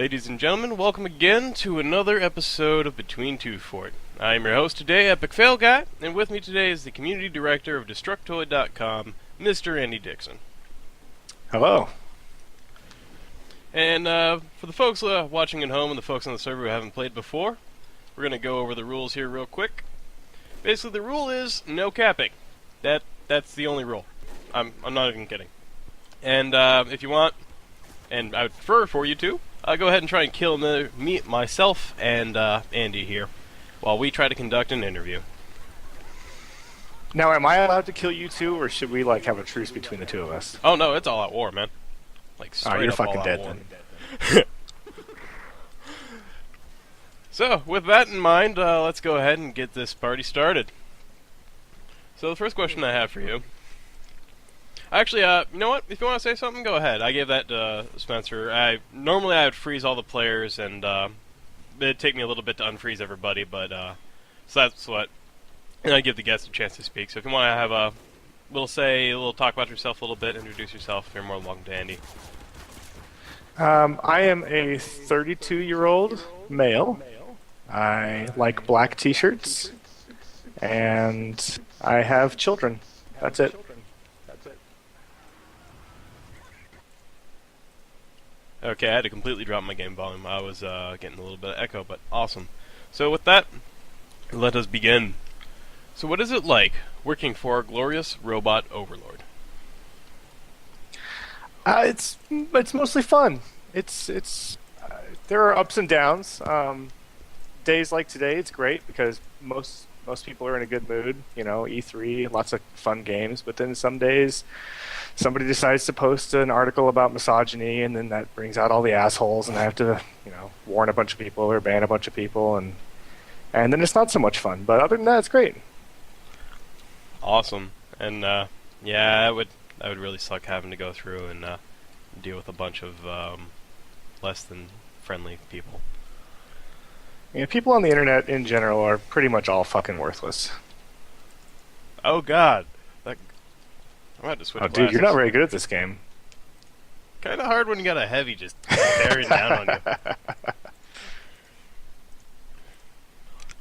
Ladies and gentlemen, welcome again to another episode of Between Two Fort. I am your host today, Epic Fail Guy, and with me today is the Community Director of Destructoid.com, Mr. Andy Dixon. Hello. And for the folks watching at home and the folks on the server who haven't played before, we're going to go over the rules here real quick. Basically, the rule is no capping. That's the only rule. I'm not even kidding. And if you want, and I would prefer for you to, go ahead and try and kill myself and Andy here, while we try to conduct an interview. Now, am I allowed to kill you too, or should we have a truce between the two of us? Oh no, it's all out war, man. Straight you're up fucking all dead out war. then. So, with that in mind, let's go ahead and get this party started. So the first question I have for you... Actually, you know what? If you want to say something, go ahead. I gave that to Spencer. Normally I would freeze all the players, and it'd take me a little bit to unfreeze everybody, but so that's what... And I give the guests a chance to speak. So if you want to have a little talk about yourself a little bit, introduce yourself, you're more than welcome to Andy. I am a 32-year-old male. I like black t-shirts, and I have children. That's it. Okay, I had to completely drop my game volume. I was getting a little bit of echo, but awesome. So with that, let us begin. So what is it like working for a glorious robot overlord? It's mostly fun. There are ups and downs. Days like today, it's great because most people are in a good mood. You know, E3, lots of fun games. But then some days, somebody decides to post an article about misogyny, and then that brings out all the assholes, and I have to, warn a bunch of people or ban a bunch of people, and then it's not so much fun. But other than that, it's great. Awesome. And yeah, that would really suck having to go through and deal with a bunch of less than friendly people. Yeah, people on the internet in general are pretty much all fucking worthless. Oh God, I'm about to switch. Oh, dude, you're not very good at this game. Kind of hard when you got a heavy just bearing down on you.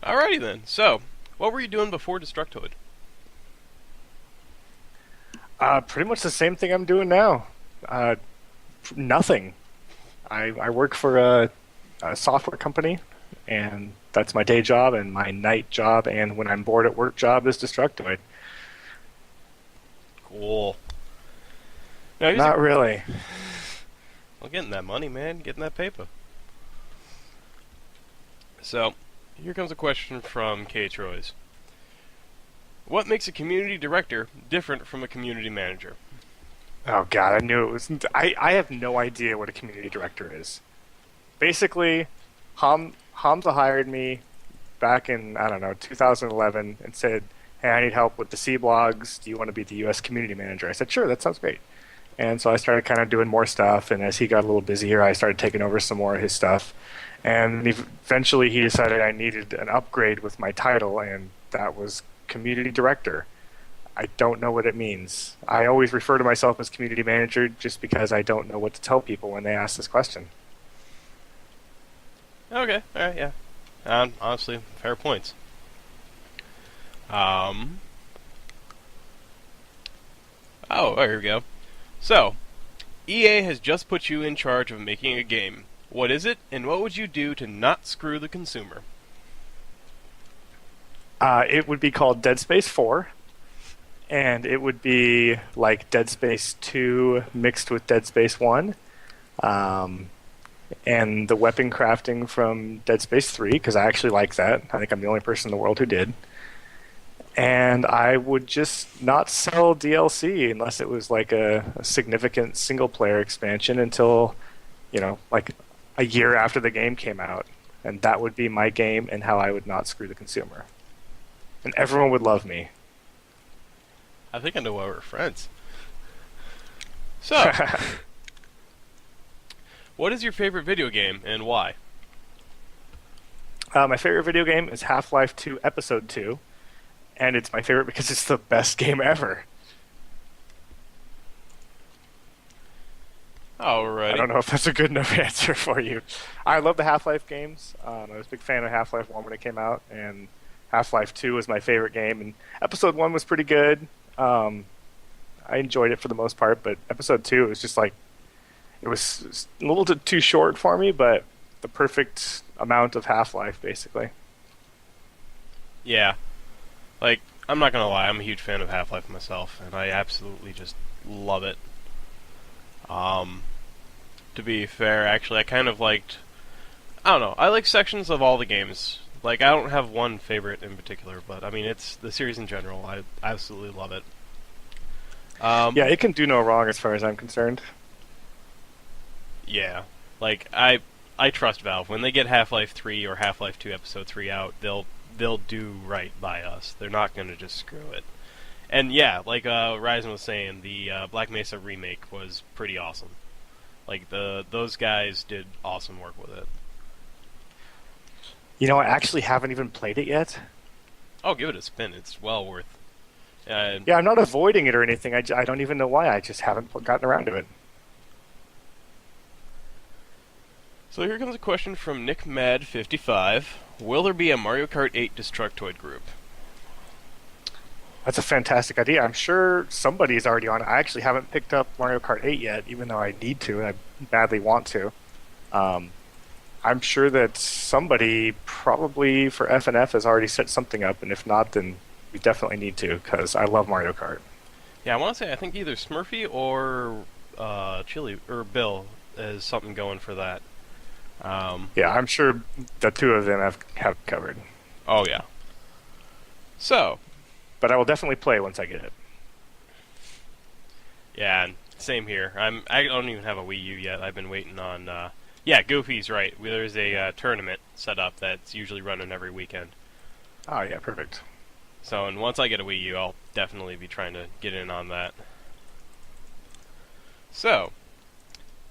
Alrighty then. So, what were you doing before Destructoid? Pretty much the same thing I'm doing now. Nothing. I work for a software company, and that's my day job, and my night job, and when I'm bored at work job is Destructoid. Cool. Not really. Well, getting that money, man. Getting that paper. So, here comes a question from K. Troyes. What makes a community director different from a community manager? Oh God, I knew it was... I have no idea what a community director is. Basically, Hamza hired me back in, 2011 and said, hey, I need help with the C blogs. Do you want to be the U.S. community manager? I said, sure, that sounds great. And so I started kind of doing more stuff, and as he got a little busier, I started taking over some more of his stuff. And eventually he decided I needed an upgrade with my title, and that was community director. I don't know what it means. I always refer to myself as community manager just because I don't know what to tell people when they ask this question. Okay, alright, yeah. Honestly, fair points. Oh, here we go. So, EA has just put you in charge of making a game. What is it, and what would you do to not screw the consumer? It would be called Dead Space 4, and it would be like Dead Space 2 mixed with Dead Space 1, and the weapon crafting from Dead Space 3, because I actually like that. I think I'm the only person in the world who did. And I would just not sell DLC unless it was like a significant single-player expansion until, like a year after the game came out. And that would be my game and how I would not screw the consumer. And everyone would love me. I think I know why we're friends. So, what is your favorite video game and why? My favorite video game is Half-Life 2 Episode 2. And it's my favorite because it's the best game ever. I Alrighty. don't know if that's a good enough answer for you. I love the Half-Life games. I was a big fan of Half-Life 1 when it came out, and Half-Life 2 was my favorite game. And Episode 1 was pretty good. Um, I enjoyed it for the most part, but Episode 2 was just like, it was a little too short for me, but the perfect amount of Half-Life, basically. Yeah. Like, I'm not gonna lie, I'm a huge fan of Half-Life myself, and I absolutely just love it. Um, to be fair, actually, I kind of liked. I don't know. I like sections of all the games. Like, I don't have one favorite in particular, but I mean, it's the series in general. I absolutely love it. Yeah, it can do no wrong as far as I'm concerned. Yeah. Like, I trust Valve. When they get Half-Life 3 or Half-Life 2 Episode 3 out, they'll do right by us. They're not gonna just screw it. And yeah, like Ryzen was saying, the Black Mesa remake was pretty awesome. Like those guys did awesome work with it. You know, I actually haven't even played it yet. Oh, give it a spin. It's well worth. Uh, Yeah, I'm not avoiding it or anything. I don't even know why. I just haven't gotten around to it. so here comes a question from Nick Mad 55. Will there be a Mario Kart 8 Destructoid group? That's a fantastic idea. I'm sure somebody's already on it. I actually haven't picked up Mario Kart 8 yet, even though I need to and I badly want to. Um, I'm sure that somebody probably for FNF has already set something up, and if not, then we definitely need to because I love Mario Kart. Yeah, I want to say I think either Smurfy or Chili or Bill has something going for that. Yeah, I'm sure the two of them have covered. Oh yeah. So But I will definitely play once I get it. yeah, and same here. I don't even have a Wii U yet. I've been waiting on. Yeah, Goofy's right. There's a tournament set up that's usually running every weekend. Oh yeah, perfect. So, and once I get a Wii U, I'll definitely be trying to get in on that. So,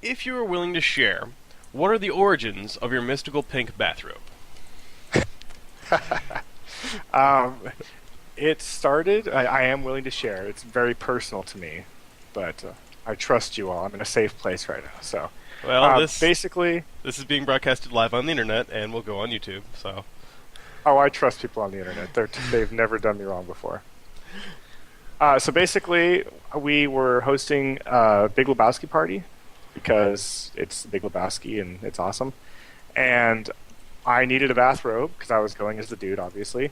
if you were willing to share, what are the origins of your mystical pink bathrobe? Um, it started. I am willing to share. It's very personal to me, but I trust you all. I'm in a safe place right now. So, Well, this basically, this is being broadcasted live on the internet and will go on YouTube. So, oh, I trust people on the internet. They've never done me wrong before. So basically, we were hosting a Big Lebowski party because it's Big Lebowski and it's awesome. And I needed a bathrobe because I was going as the dude, obviously.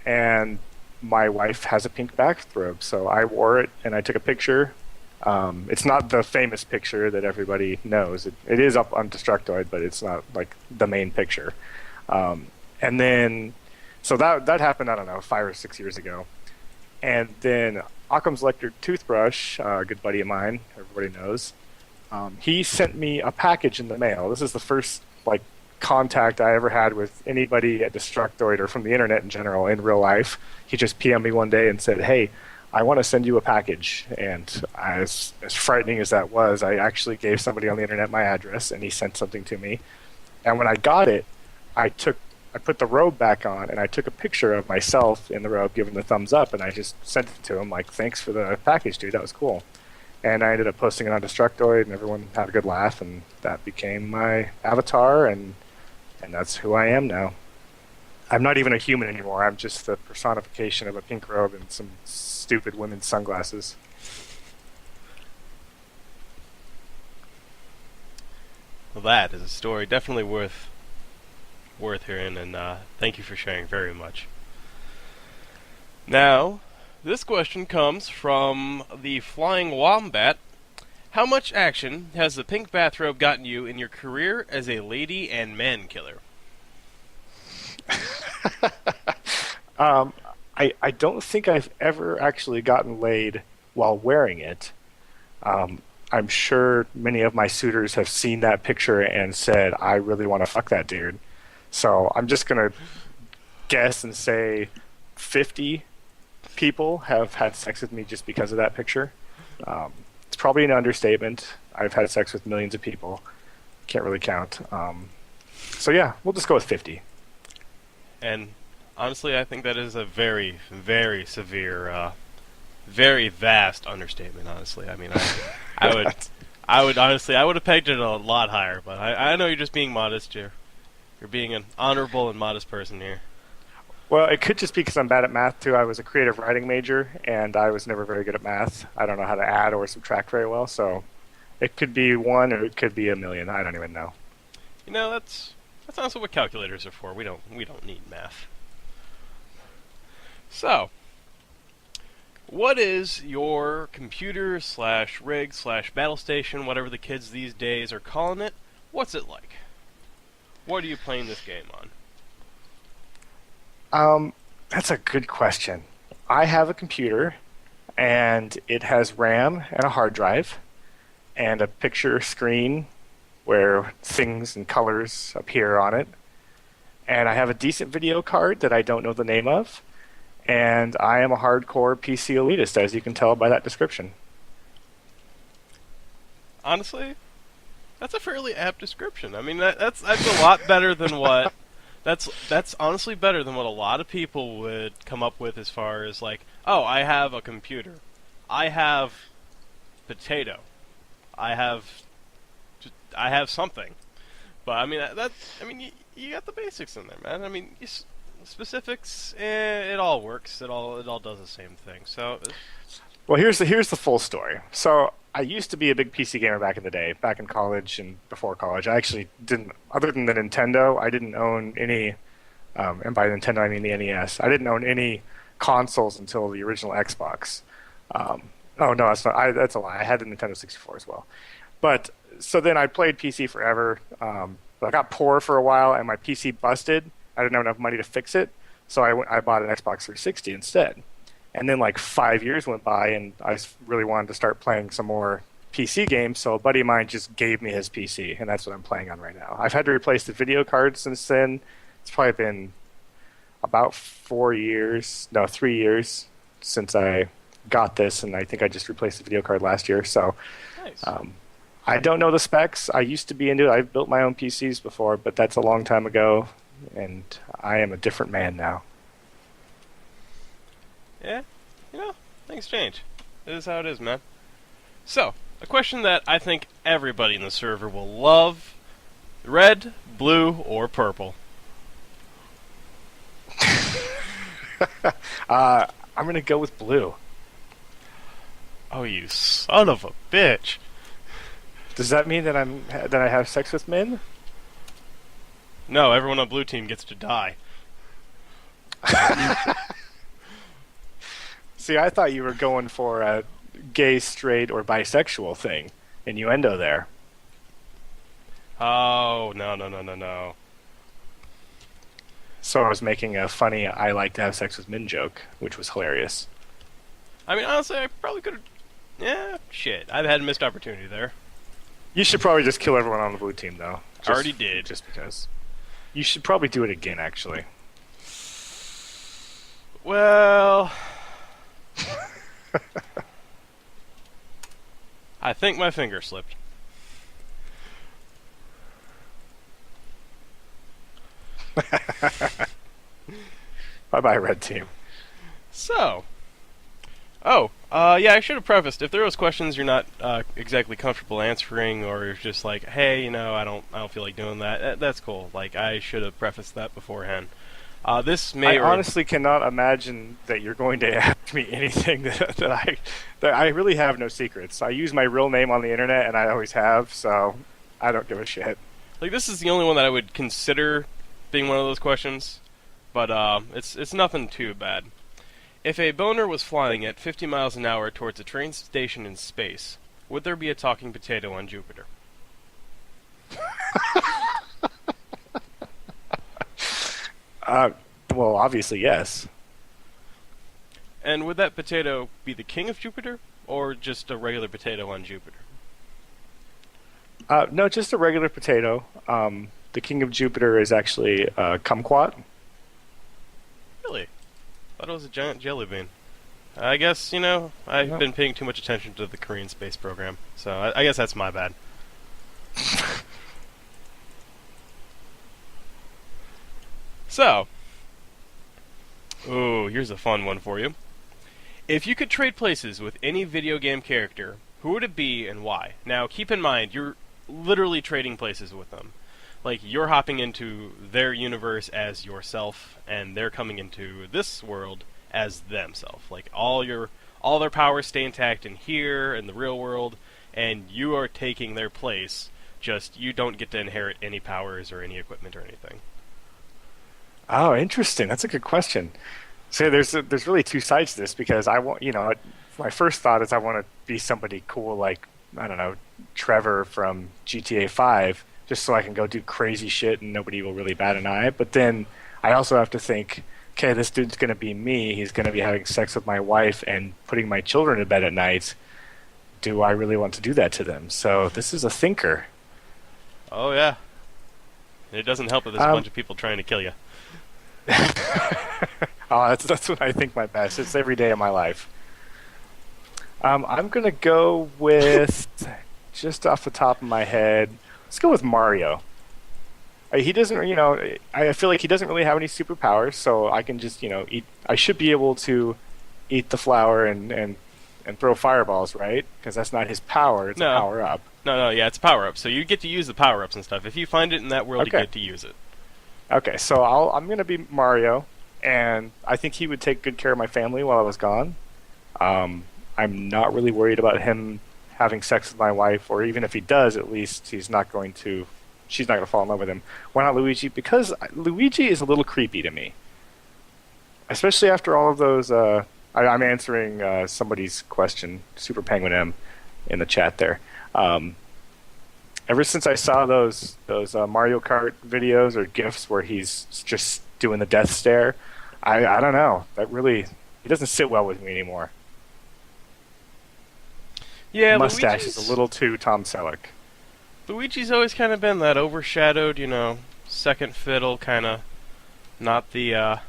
And my wife has a pink bathrobe, so I wore it and I took a picture. It's not the famous picture that everybody knows. It is up on Destructoid, but it's not like the main picture. And then, so that happened, I don't know, 5 or 6 years ago. And then Occam's Electric Toothbrush, a good buddy of mine, everybody knows, he sent me a package in the mail. This is the first like contact I ever had with anybody at Destructoid or from the internet in general in real life. He just PM'd me one day and said, "Hey, I want to send you a package." And as frightening as that was, I actually gave somebody on the internet my address, and he sent something to me. And when I got it, I put the robe back on, and I took a picture of myself in the robe, giving the thumbs up, and I just sent it to him like, "Thanks for the package, dude. That was cool." And I ended up posting it on Destructoid, and everyone had a good laugh, and that became my avatar, and that's who I am now. I'm not even a human anymore. I'm just the personification of a pink robe and some stupid women's sunglasses. well, that is a story definitely worth hearing, and thank you for sharing very much. Now, this question comes from the Flying Wombat. How much action has the pink bathrobe gotten you in your career as a lady and man killer? um, I don't think I've ever actually gotten laid while wearing it. I'm sure many of my suitors have seen that picture and said, "I really want to fuck that dude." So I'm just going to guess and say 50 people have had sex with me just because of that picture. It's probably an understatement. I've had sex with millions of people. Can't really count. So yeah, we'll just go with 50. And honestly, I think that is a very, very severe, very vast understatement. Honestly, I mean, I would, I would honestly, I would have pegged it a lot higher, but I know you're just being modest. You're being an honorable and modest person here. Well, it could just be because I'm bad at math too. I was a creative writing major, and I was never very good at math. I don't know how to add or subtract very well, so it could be one or it could be a million. I don't even know. You know, that's also what calculators are for. We don't need math. So, what is your computer slash rig slash battle station, whatever the kids these days are calling it? What's it like? What are you playing this game on? That's a good question. I have a computer, and it has RAM and a hard drive, and a picture screen where things and colors appear on it. And I have a decent video card that I don't know the name of, and I am a hardcore PC elitist, as you can tell by that description. Honestly, that's a fairly apt description. I mean, that's a lot better than what. That's honestly better than what a lot of people would come up with as far as like, oh, I have a computer, I have potato, I have something. But I mean I mean you got the basics in there, man. I mean specifics, it all works. It all does the same thing. So Well, here's the full story. So I used to be a big PC gamer back in the day, back in college and before college. I actually didn't, other than the Nintendo, I didn't own any, and by Nintendo I mean the NES. I didn't own any consoles until the original Xbox. Oh no, that's not. That's a lie. I had the Nintendo 64 as well. But so then I played PC forever. But I got poor for a while, and my PC busted. I didn't have enough money to fix it, so I bought an Xbox 360 instead. And then like 5 years went by, and I really wanted to start playing some more PC games. So a buddy of mine just gave me his PC, and that's what I'm playing on right now. I've had to replace the video card since then. It's probably been about 3 years since I got this, and I think I just replaced the video card last year. So nice. I don't know the specs. I used to be into it. I've built my own PCs before, but that's a long time ago, and I am a different man now. Yeah, things change. It is how it is, man. So, a question that I think everybody in the server will love: red, blue, or purple? I'm gonna go with blue. Oh, you son of a bitch! Does that mean that I have sex with men? No, everyone on blue team gets to die. See, I thought you were going for a gay, straight, or bisexual thing. Innuendo there. Oh, no. So I was making a funny I like to have sex with men joke, which was hilarious. I mean, honestly, I probably could have... Yeah, shit. I've had a missed opportunity there. You should probably just kill everyone on the blue team, though. Already did. Just because. You should probably do it again, actually. Well... I think my finger slipped. Bye-bye, red team. So... yeah, I should have prefaced, if there was questions you're not exactly comfortable answering, or you're just like, hey, I don't feel like doing that, that's cool. Like, I should have prefaced that beforehand. This may I honestly cannot imagine that you're going to ask me anything that I really have no secrets. I use my real name on the internet, and I always have, so I don't give a shit. Like, this is the only one that I would consider being one of those questions, but it's nothing too bad. If a boner was flying at 50 miles an hour towards a train station in space, would there be a talking potato on Jupiter? Well, obviously, yes. And would that potato be the king of Jupiter, or just a regular potato on Jupiter? No, just a regular potato. The king of Jupiter is actually kumquat. Really? Thought it was a giant jelly bean. I guess, I've been paying too much attention to the Korean space program, so I guess that's my bad. So, ooh, here's a fun one for you. If you could trade places with any video game character, who would it be and why? Now, keep in mind, you're literally trading places with them. Like, you're hopping into their universe as yourself, and they're coming into this world as themselves. Like, all their powers stay intact in here, in the real world, and you are taking their place. Just, you don't get to inherit any powers or any equipment or anything. Oh, interesting. That's a good question. So there's really two sides to this because I want, my first thought is I want to be somebody cool like, I don't know, Trevor from GTA 5, just so I can go do crazy shit and nobody will really bat an eye. But then I also have to think, okay, this dude's going to be me. He's going to be having sex with my wife and putting my children to bed at night. Do I really want to do that to them? So this is a thinker. Oh, yeah. It doesn't help that there's a bunch of people trying to kill you. Oh, that's what I think my best. It's every day of my life. I'm gonna go with just off the top of my head. Let's go with Mario. He doesn't, I feel like he doesn't really have any superpowers, so I can just, eat. I should be able to eat the flower and throw fireballs, right? Because that's not his power; it's a power up. No, yeah, it's a power up. So you get to use the power ups and stuff. If you find it in that world, Okay. you get to use it. Okay, so I'm gonna be Mario, and I think he would take good care of my family while I was gone. I'm not really worried about him having sex with my wife, or even if he does, at least she's not going to fall in love with him. Why not Luigi? Because Luigi is a little creepy to me, especially after all of those. I'm answering somebody's question, Super Penguin M, in the chat there. Ever since I saw those Mario Kart videos or GIFs where he's just doing the death stare, I don't know. He doesn't sit well with me anymore. Yeah, Mustache is a little too Tom Selleck. Luigi's always kind of been that overshadowed, second fiddle kind of, not the.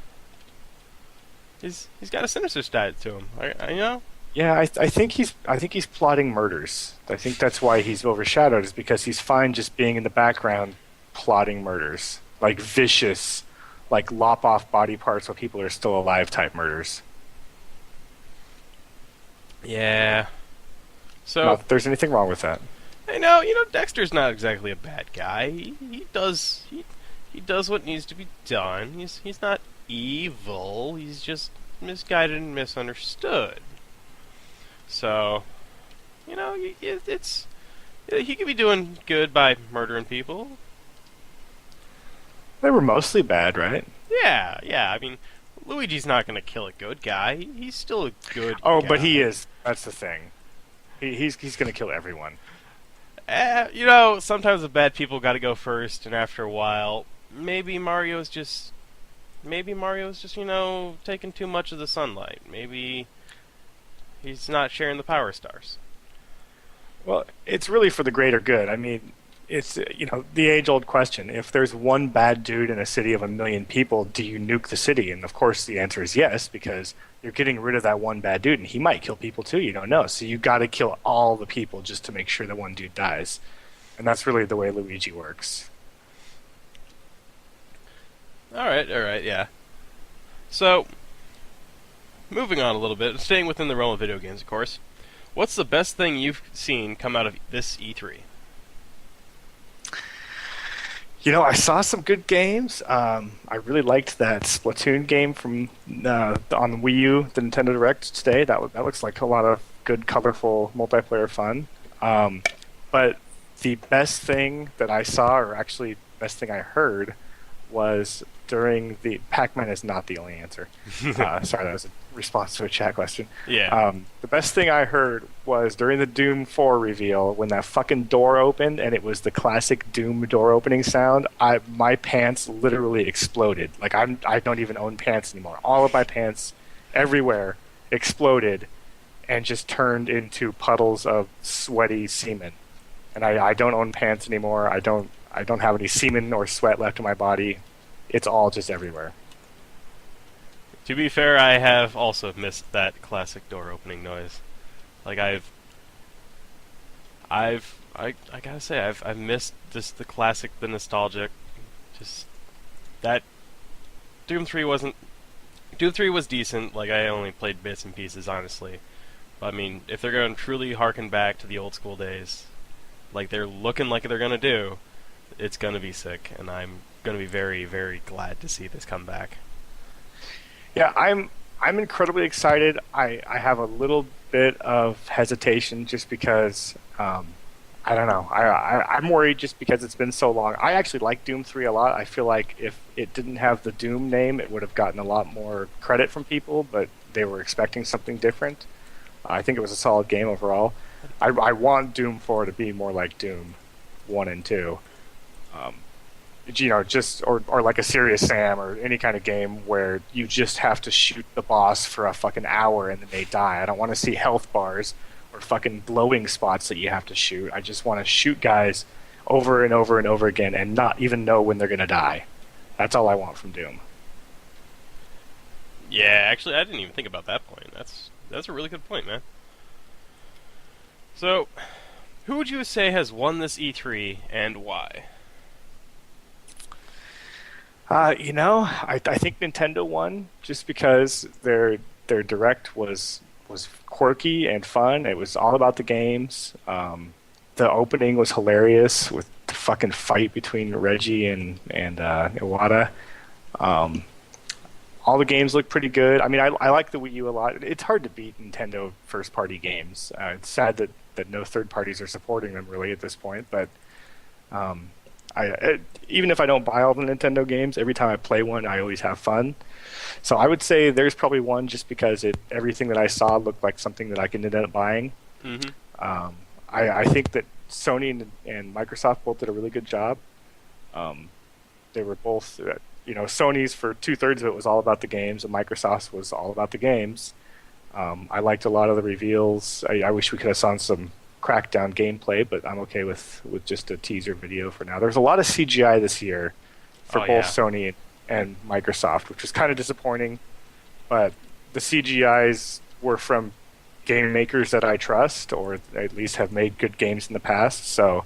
He's got a sinister side to him. Yeah, I think he's plotting murders. I think that's why he's overshadowed, is because he's fine just being in the background plotting murders, like vicious, like lop off body parts while people are still alive type murders. Yeah. So Not that there's anything wrong with that. I know, Dexter's not exactly a bad guy. He does what needs to be done. He's not evil. He's just misguided and misunderstood. So, he could be doing good by murdering people. They were mostly bad, right? Yeah. I mean, Luigi's not going to kill a good guy. He's still a good Oh, guy. but he is. That's the thing. He's going to kill everyone. Sometimes the bad people got to go first, and after a while, maybe Mario's just, taking too much of the sunlight. Maybe he's not sharing the power stars. Well, it's really for the greater good. I mean, it's the age-old question: if there's one bad dude in a city of 1 million people, do you nuke the city? And of course, the answer is yes, because you're getting rid of that one bad dude, and he might kill people too. You don't know, so you got to kill all the people just to make sure that one dude dies. And that's really the way Luigi works. All right, yeah. So, moving on a little bit, staying within the realm of video games, of course. What's the best thing you've seen come out of this E3? I saw some good games. I really liked that Splatoon game from on the Wii U, the Nintendo Direct today. That looks like a lot of good, colorful multiplayer fun. But the best thing that I saw, or actually best thing I heard, was during the Pac-Man is not the only answer. Sorry, that was a response to a chat question. Yeah. The best thing I heard was during the Doom 4 reveal when that fucking door opened and it was the classic Doom door opening sound. My pants literally exploded. Like I don't even own pants anymore. All of my pants everywhere exploded and just turned into puddles of sweaty semen. And I don't own pants anymore. I don't have any semen or sweat left in my body. It's all just everywhere. To be fair, I have also missed that classic door opening noise. Like I gotta say, I've missed just the classic, the nostalgic. Just that Doom 3 was decent. Like I only played bits and pieces, honestly. I mean, if they're going to truly harken back to the old school days, like they're looking like they're going to do, it's going to be sick, and I'm going to be very, very glad to see this come back. Yeah, I'm incredibly excited. I have a little bit of hesitation just because I don't know. I'm worried just because it's been so long. I actually like Doom 3 a lot. I feel like if it didn't have the Doom name, it would have gotten a lot more credit from people, but they were expecting something different. I think it was a solid game overall. I want Doom 4 to be more like Doom 1 and 2. Um, just or like a Serious Sam or any kind of game where you just have to shoot the boss for a fucking hour and then they die. I don't want to see health bars or fucking glowing spots that you have to shoot. I just want to shoot guys over and over and over again and not even know when they're gonna die. That's all I want from Doom. Yeah, actually, I didn't even think about that point. That's a really good point, man. So, who would you say has won this E3 and why? I think Nintendo won just because their direct was quirky and fun. It was all about the games. The opening was hilarious with the fucking fight between Reggie and Iwata. Um, all the games look pretty good. I mean, I like the Wii U a lot. It's hard to beat Nintendo first party games. It's sad that no third parties are supporting them really at this point, but. Um, Even if I don't buy all the Nintendo games, every time I play one, I always have fun. So I would say there's probably one just because everything that I saw looked like something that I could end up buying. Mm-hmm. I think that Sony and Microsoft both did a really good job. They were both, Sony's for 2/3 of it was all about the games, and Microsoft's was all about the games. I liked a lot of the reveals. I wish we could have seen some Crackdown gameplay, but I'm okay with just a teaser video for now. There's a lot of CGI this year for both Sony and Microsoft, which was kind of disappointing, but the CGIs were from game makers that I trust, or at least have made good games in the past, so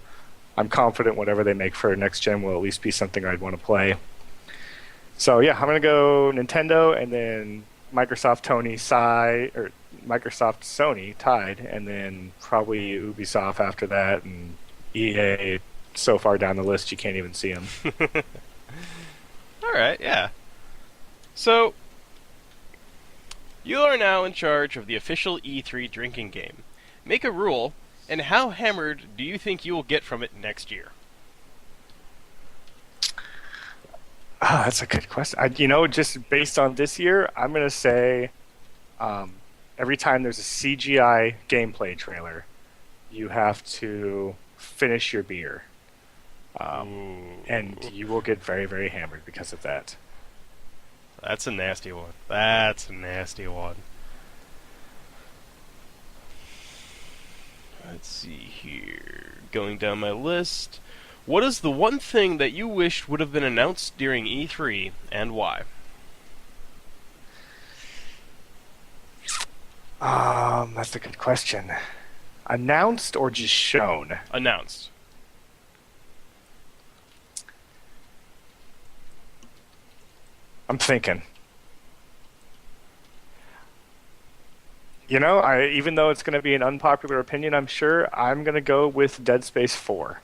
I'm confident whatever they make for next gen will at least be something I'd want to play. So yeah, I'm going to go Nintendo, and then Microsoft Sony tied, and then probably Ubisoft after that, and EA so far down the list you can't even see them. All right, yeah. So, you are now in charge of the official E3 drinking game. Make a rule, and how hammered do you think you will get from it next year? That's a good question. Just based on this year, I'm going to say every time there's a CGI gameplay trailer, you have to finish your beer. And you will get very, very hammered because of that. That's a nasty one. That's a nasty one. Let's see here. Going down my list. What is the one thing that you wished would have been announced during E3, and why? That's a good question. Announced or just shown? Announced. I'm thinking. Even though it's going to be an unpopular opinion, I'm sure I'm going to go with Dead Space 4.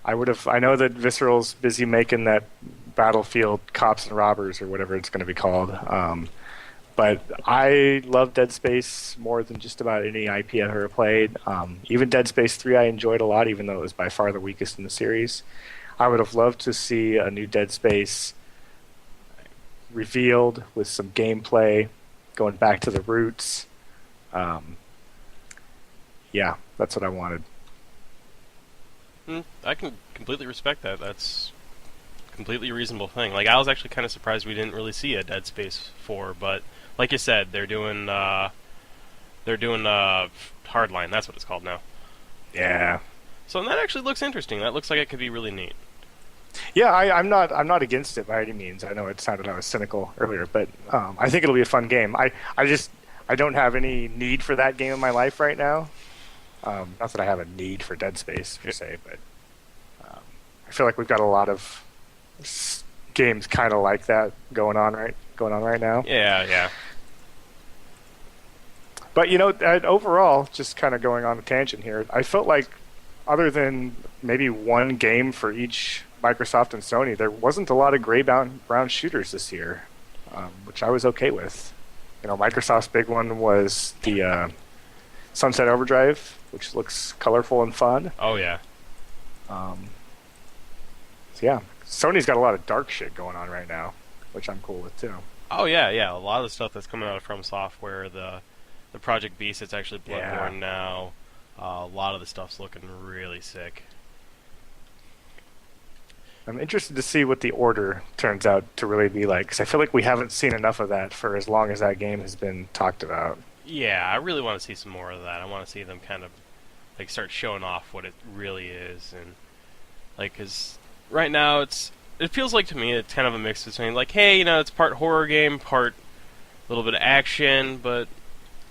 I know that Visceral's busy making that Battlefield Cops and Robbers or whatever it's going to be called. But I love Dead Space more than just about any IP I've ever played. Even Dead Space 3 I enjoyed a lot, even though it was by far the weakest in the series. I would have loved to see a new Dead Space revealed with some gameplay, going back to the roots. Yeah, that's what I wanted. I can completely respect that. That's a completely reasonable thing. Like, I was actually kind of surprised we didn't really see a Dead Space 4, but like you said, they're doing Hardline. That's what it's called now. Yeah. So that actually looks interesting. That looks like it could be really neat. Yeah, I'm not against it by any means. I know it sounded I was cynical earlier, but I think it'll be a fun game. I don't have any need for that game in my life right now. Not that I have a need for Dead Space per se, but I feel like we've got a lot of games kind of like that going on right now. Yeah. But overall, just kind of going on a tangent here, I felt like other than maybe one game for each Microsoft and Sony, there wasn't a lot of gray brown shooters this year, which I was okay with. Microsoft's big one was the Sunset Overdrive, which looks colorful and fun. Oh yeah. Um, so yeah, Sony's got a lot of dark shit going on right now, which I'm cool with too. Oh yeah, yeah. A lot of the stuff that's coming out of From Software, the Project Beast, it's actually Bloodborne now. A lot of the stuff's looking really sick. I'm interested to see what the Order turns out to really be like, because I feel like we haven't seen enough of that for as long as that game has been talked about. Yeah, I really want to see some more of that. I want to see them kind of like start showing off what it really is, and like, because right now it feels like to me it's kind of a mix between like, hey, it's part horror game, part a little bit of action, but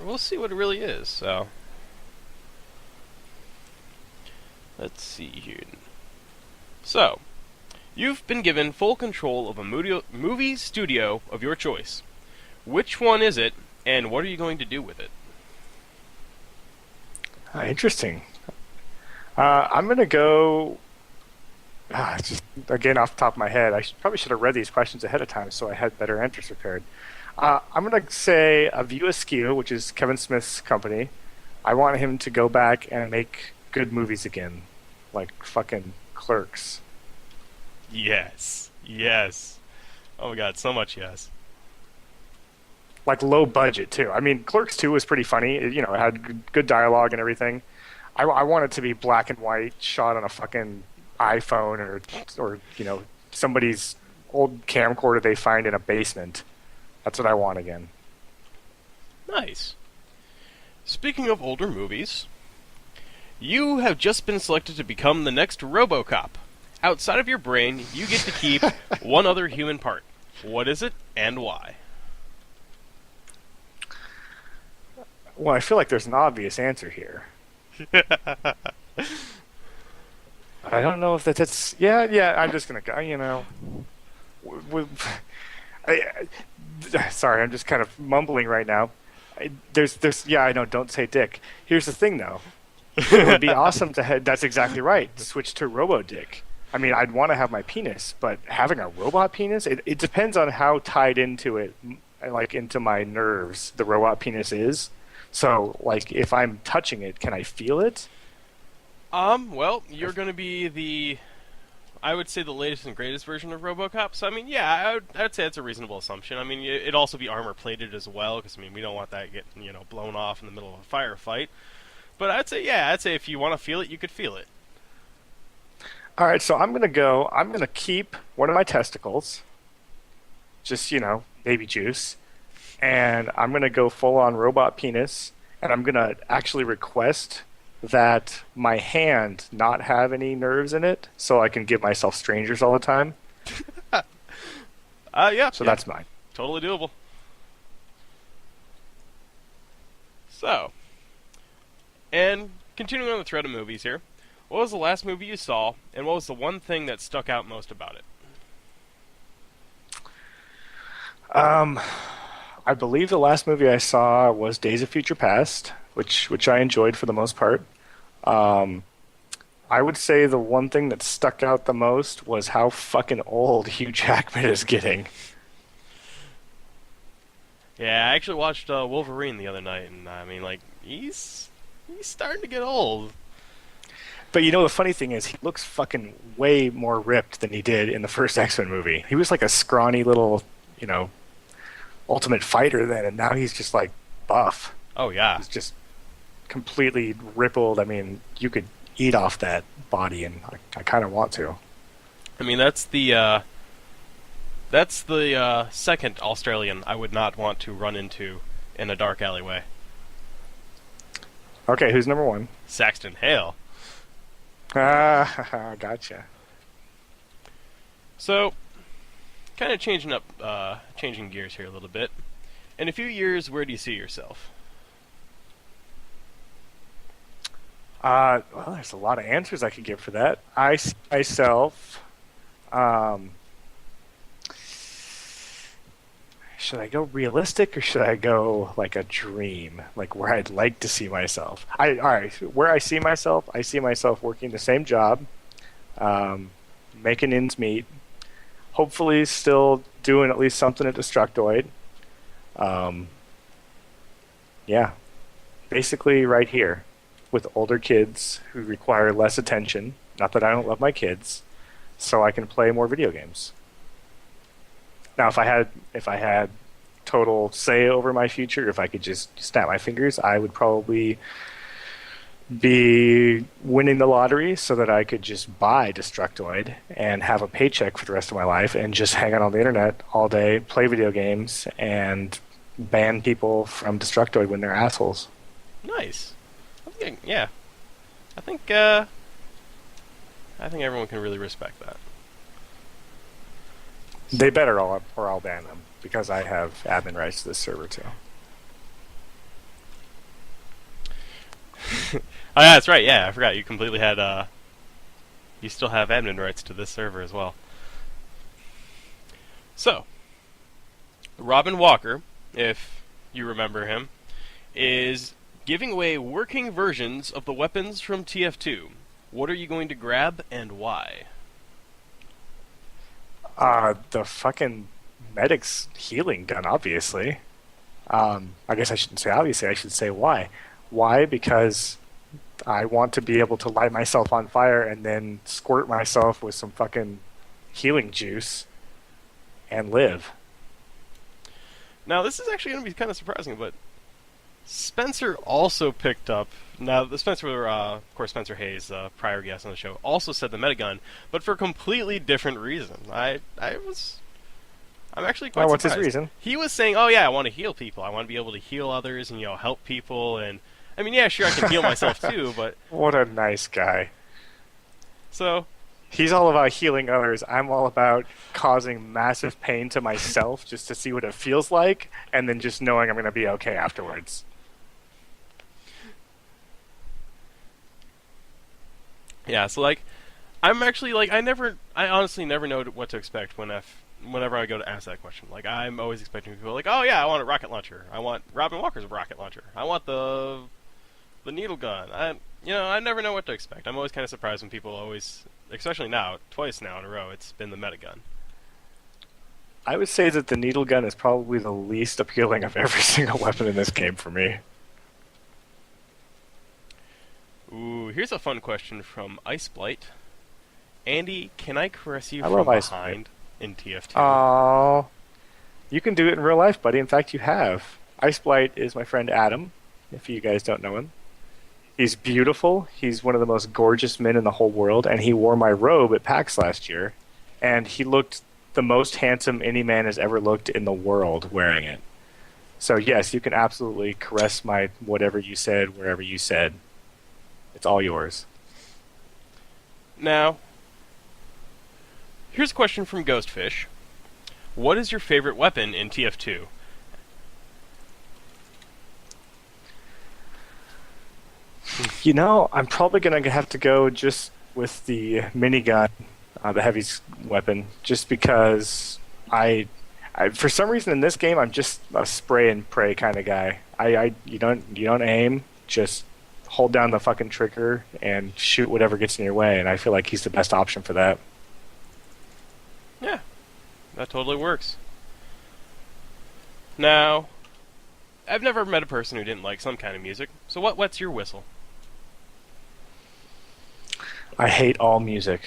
we'll see what it really is. So let's see here. So you've been given full control of a movie studio of your choice. Which one is it, and what are you going to do with it? Interesting. I'm going to go. Just again off the top of my head, I probably should have read these questions ahead of time so I had better answers prepared. I'm going to say A View Askew, which is Kevin Smith's company. I want him to go back and make good movies again, like fucking Clerks. Yes. Yes. Oh my god, so much yes. Like low budget too. I mean, Clerks 2 was pretty funny. It had good dialogue and everything. I want it to be black and white, shot on a fucking iPhone or somebody's old camcorder they find in a basement. That's what I want again. Nice. Speaking of older movies, you have just been selected to become the next RoboCop. Outside of your brain, you get to keep one other human part. What is it, and why? Well, I feel like there's an obvious answer here. I don't know if that's... Yeah, I'm just going to go, sorry, I'm just kind of mumbling right now. I know, don't say dick. Here's the thing, though. It would be awesome to have... That's exactly right. Switch to Robo-Dick. I mean, I'd want to have my penis, but having a robot penis, it depends on how tied into it, like into my nerves, the robot penis is. So, like, if I'm touching it, can I feel it? Well, you're going to be I would say the latest and greatest version of RoboCop. So, I mean, yeah, I'd say that's a reasonable assumption. I mean, it'd also be armor-plated as well, because, I mean, we don't want that getting, blown off in the middle of a firefight. But I'd say if you want to feel it, you could feel it. All right, so I'm going to keep one of my testicles, just, baby juice, and I'm going to go full-on robot penis, and I'm going to actually request that my hand not have any nerves in it so I can give myself strangers all the time. Yeah. So that's mine. Totally doable. So, and continuing on the thread of movies here, what was the last movie you saw, and what was the one thing that stuck out most about it? I believe the last movie I saw was Days of Future Past, which I enjoyed for the most part. I would say the one thing that stuck out the most was how fucking old Hugh Jackman is getting. Yeah, I actually watched Wolverine the other night, and I mean, like, he's starting to get old. But the funny thing is, he looks fucking way more ripped than he did in the first X-Men movie. He was like a scrawny little, ultimate fighter then, and now he's just like buff. Oh yeah. He's just completely rippled. I mean, you could eat off that body, and I kind of want to. I mean, that's the second Australian I would not want to run into in a dark alleyway. Okay, who's number one? Saxton Hale. Gotcha. So, kind of changing gears here a little bit. In a few years, where do you see yourself? Well, there's a lot of answers I could give for that. I see myself, Should I go realistic or should I go like a dream, like where I'd like to see myself? All right, where I see myself working the same job, um, making ends meet, hopefully still doing at least something at Destructoid. Um, yeah, basically right here with older kids who require less attention. Not that I don't love my kids, so I can play more video games. Now, if I had total say over my future, if I could just snap my fingers, I would probably be winning the lottery so that I could just buy Destructoid and have a paycheck for the rest of my life and just hang out on the internet all day, play video games, and ban people from Destructoid when they're assholes. Nice. Yeah. I think I think everyone can really respect that. They better all, or I'll ban them because I have admin rights to this server too. Oh, yeah, that's right. Yeah, I forgot you completely had. You still have admin rights to this server as well. So, Robin Walker, if you remember him, is giving away working versions of the weapons from TF2. What are you going to grab and why? The fucking medic's healing gun, obviously. I guess I shouldn't say obviously, I should say why. Why? Because I want to be able to light myself on fire and then squirt myself with some fucking healing juice and live. Now, this is actually going to be kind of surprising, but Spencer also picked up. Now, the Spencer, of course, Spencer Hayes, prior guest on the show, also said the metagun, but for a completely different reason. I'm actually quite What's surprised. his reason? He was saying, "Oh yeah, I want to heal people. I want to be able to heal others and help people." And I mean, yeah, sure, I can heal myself too, but What a nice guy. so He's all about healing others. I'm all about causing massive pain to myself just to see what it feels like, and then just knowing I'm going to be okay afterwards. yeah, so I'm actually I honestly never know what to expect whenever I go to ask that question. Like, I'm always expecting people like, oh yeah, I want a rocket launcher. I want Robin Walker's rocket launcher. I want the needle gun. I never know what to expect. I'm always kind of surprised when people always, especially now, twice now in a row, it's been the metagun. I would say that the needle gun is probably the least appealing of every single weapon in this game for me. Ooh, here's a fun question from Ice Blight. Andy, can I caress you I from love Ice behind in TF2? Oh, you can do it in real life, buddy. In fact, you have. Ice Blight is my friend Adam, if you guys don't know him. He's beautiful. He's one of the most gorgeous men in the whole world, and he wore my robe at PAX last year, and he looked the most handsome any man has ever looked in the world wearing it. So yes, you can absolutely caress my whatever you said, wherever you said. It's all yours. Now, here's a question from Ghostfish. What is your favorite weapon in TF2? You know, I'm probably going to have to go just with the minigun, the heavy weapon, just because for some reason in this game, I'm just a spray and pray kind of guy. You don't aim, just hold down the fucking trigger and shoot whatever gets in your way, and I feel like he's the best option for that. Yeah, that totally works. Now, I've never met a person who didn't like some kind of music, so what wets your whistle? I hate all music.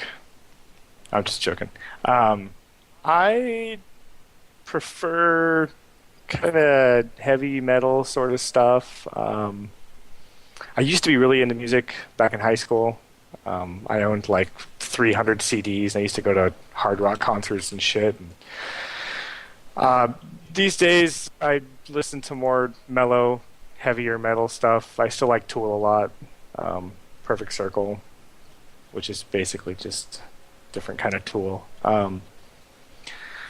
I'm just joking. I prefer kind of heavy metal sort of stuff. I used to be really into music back in high school. I owned like 300 CDs. I used to go to hard rock concerts and shit. And, these days, I listen to more mellow, heavier metal stuff. I still like Tool a lot. Perfect Circle, which is basically just different kind of Tool.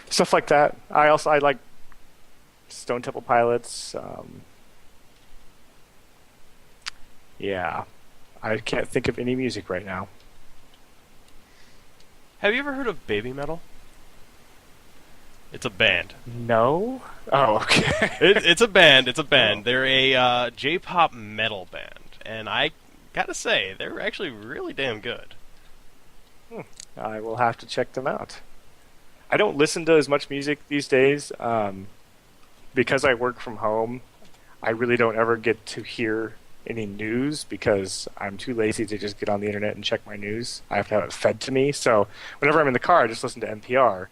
Stuff like that. I like Stone Temple Pilots. Yeah, I can't think of any music right now. Have you ever heard of baby metal? It's a band. No? Oh, okay. It's a band. It's a band. Oh. They're a J-pop metal band, and I gotta say they're actually really damn good. Hmm. I will have to check them out. I don't listen to as much music these days because I work from home. I really don't ever get to hear any news because I'm too lazy to just get on the internet and check my news. I have to have it fed to me. So whenever I'm in the car, I just listen to NPR,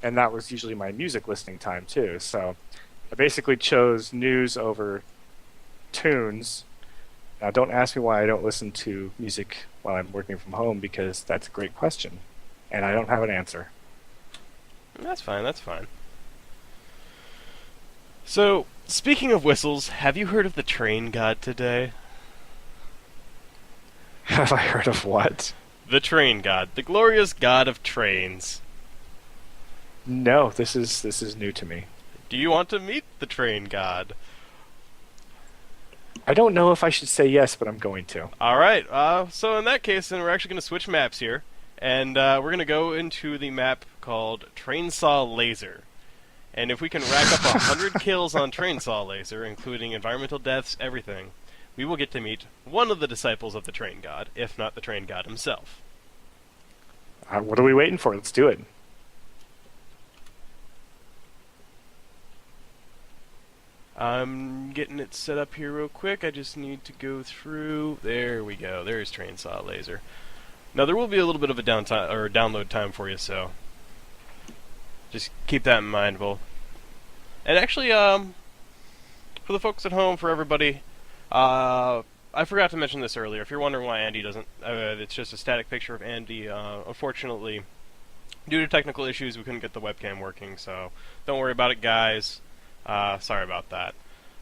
and that was usually my music listening time too. So I basically chose news over tunes. Now, don't ask me why I don't listen to music while I'm working from home because that's a great question, and I don't have an answer. That's fine. That's fine. So, speaking of whistles, have you heard of the train god today? Have I heard of what? The train god, the glorious god of trains. No, this is new to me. Do you want to meet the train god? I don't know if I should say yes, but I'm going to. Alright, so in that case, then we're actually going to switch maps here. And we're going to go into the map called Trainsaw Laser. And if we can rack up 100 kills on Trainsaw Laser, including environmental deaths, everything, we will get to meet one of the disciples of the train god, if not the train god himself. What are we waiting for? Let's do it. I'm getting it set up here real quick. I just need to go through. There we go. There's Trainsaw Laser. Now there will be a little bit of a downtime or download time for you, so just keep that in mind. And actually, for the folks at home, for everybody, I forgot to mention this earlier. If you're wondering why Andy doesn't, it's just a static picture of Andy. Unfortunately, due to technical issues, we couldn't get the webcam working. So don't worry about it, guys. Sorry about that.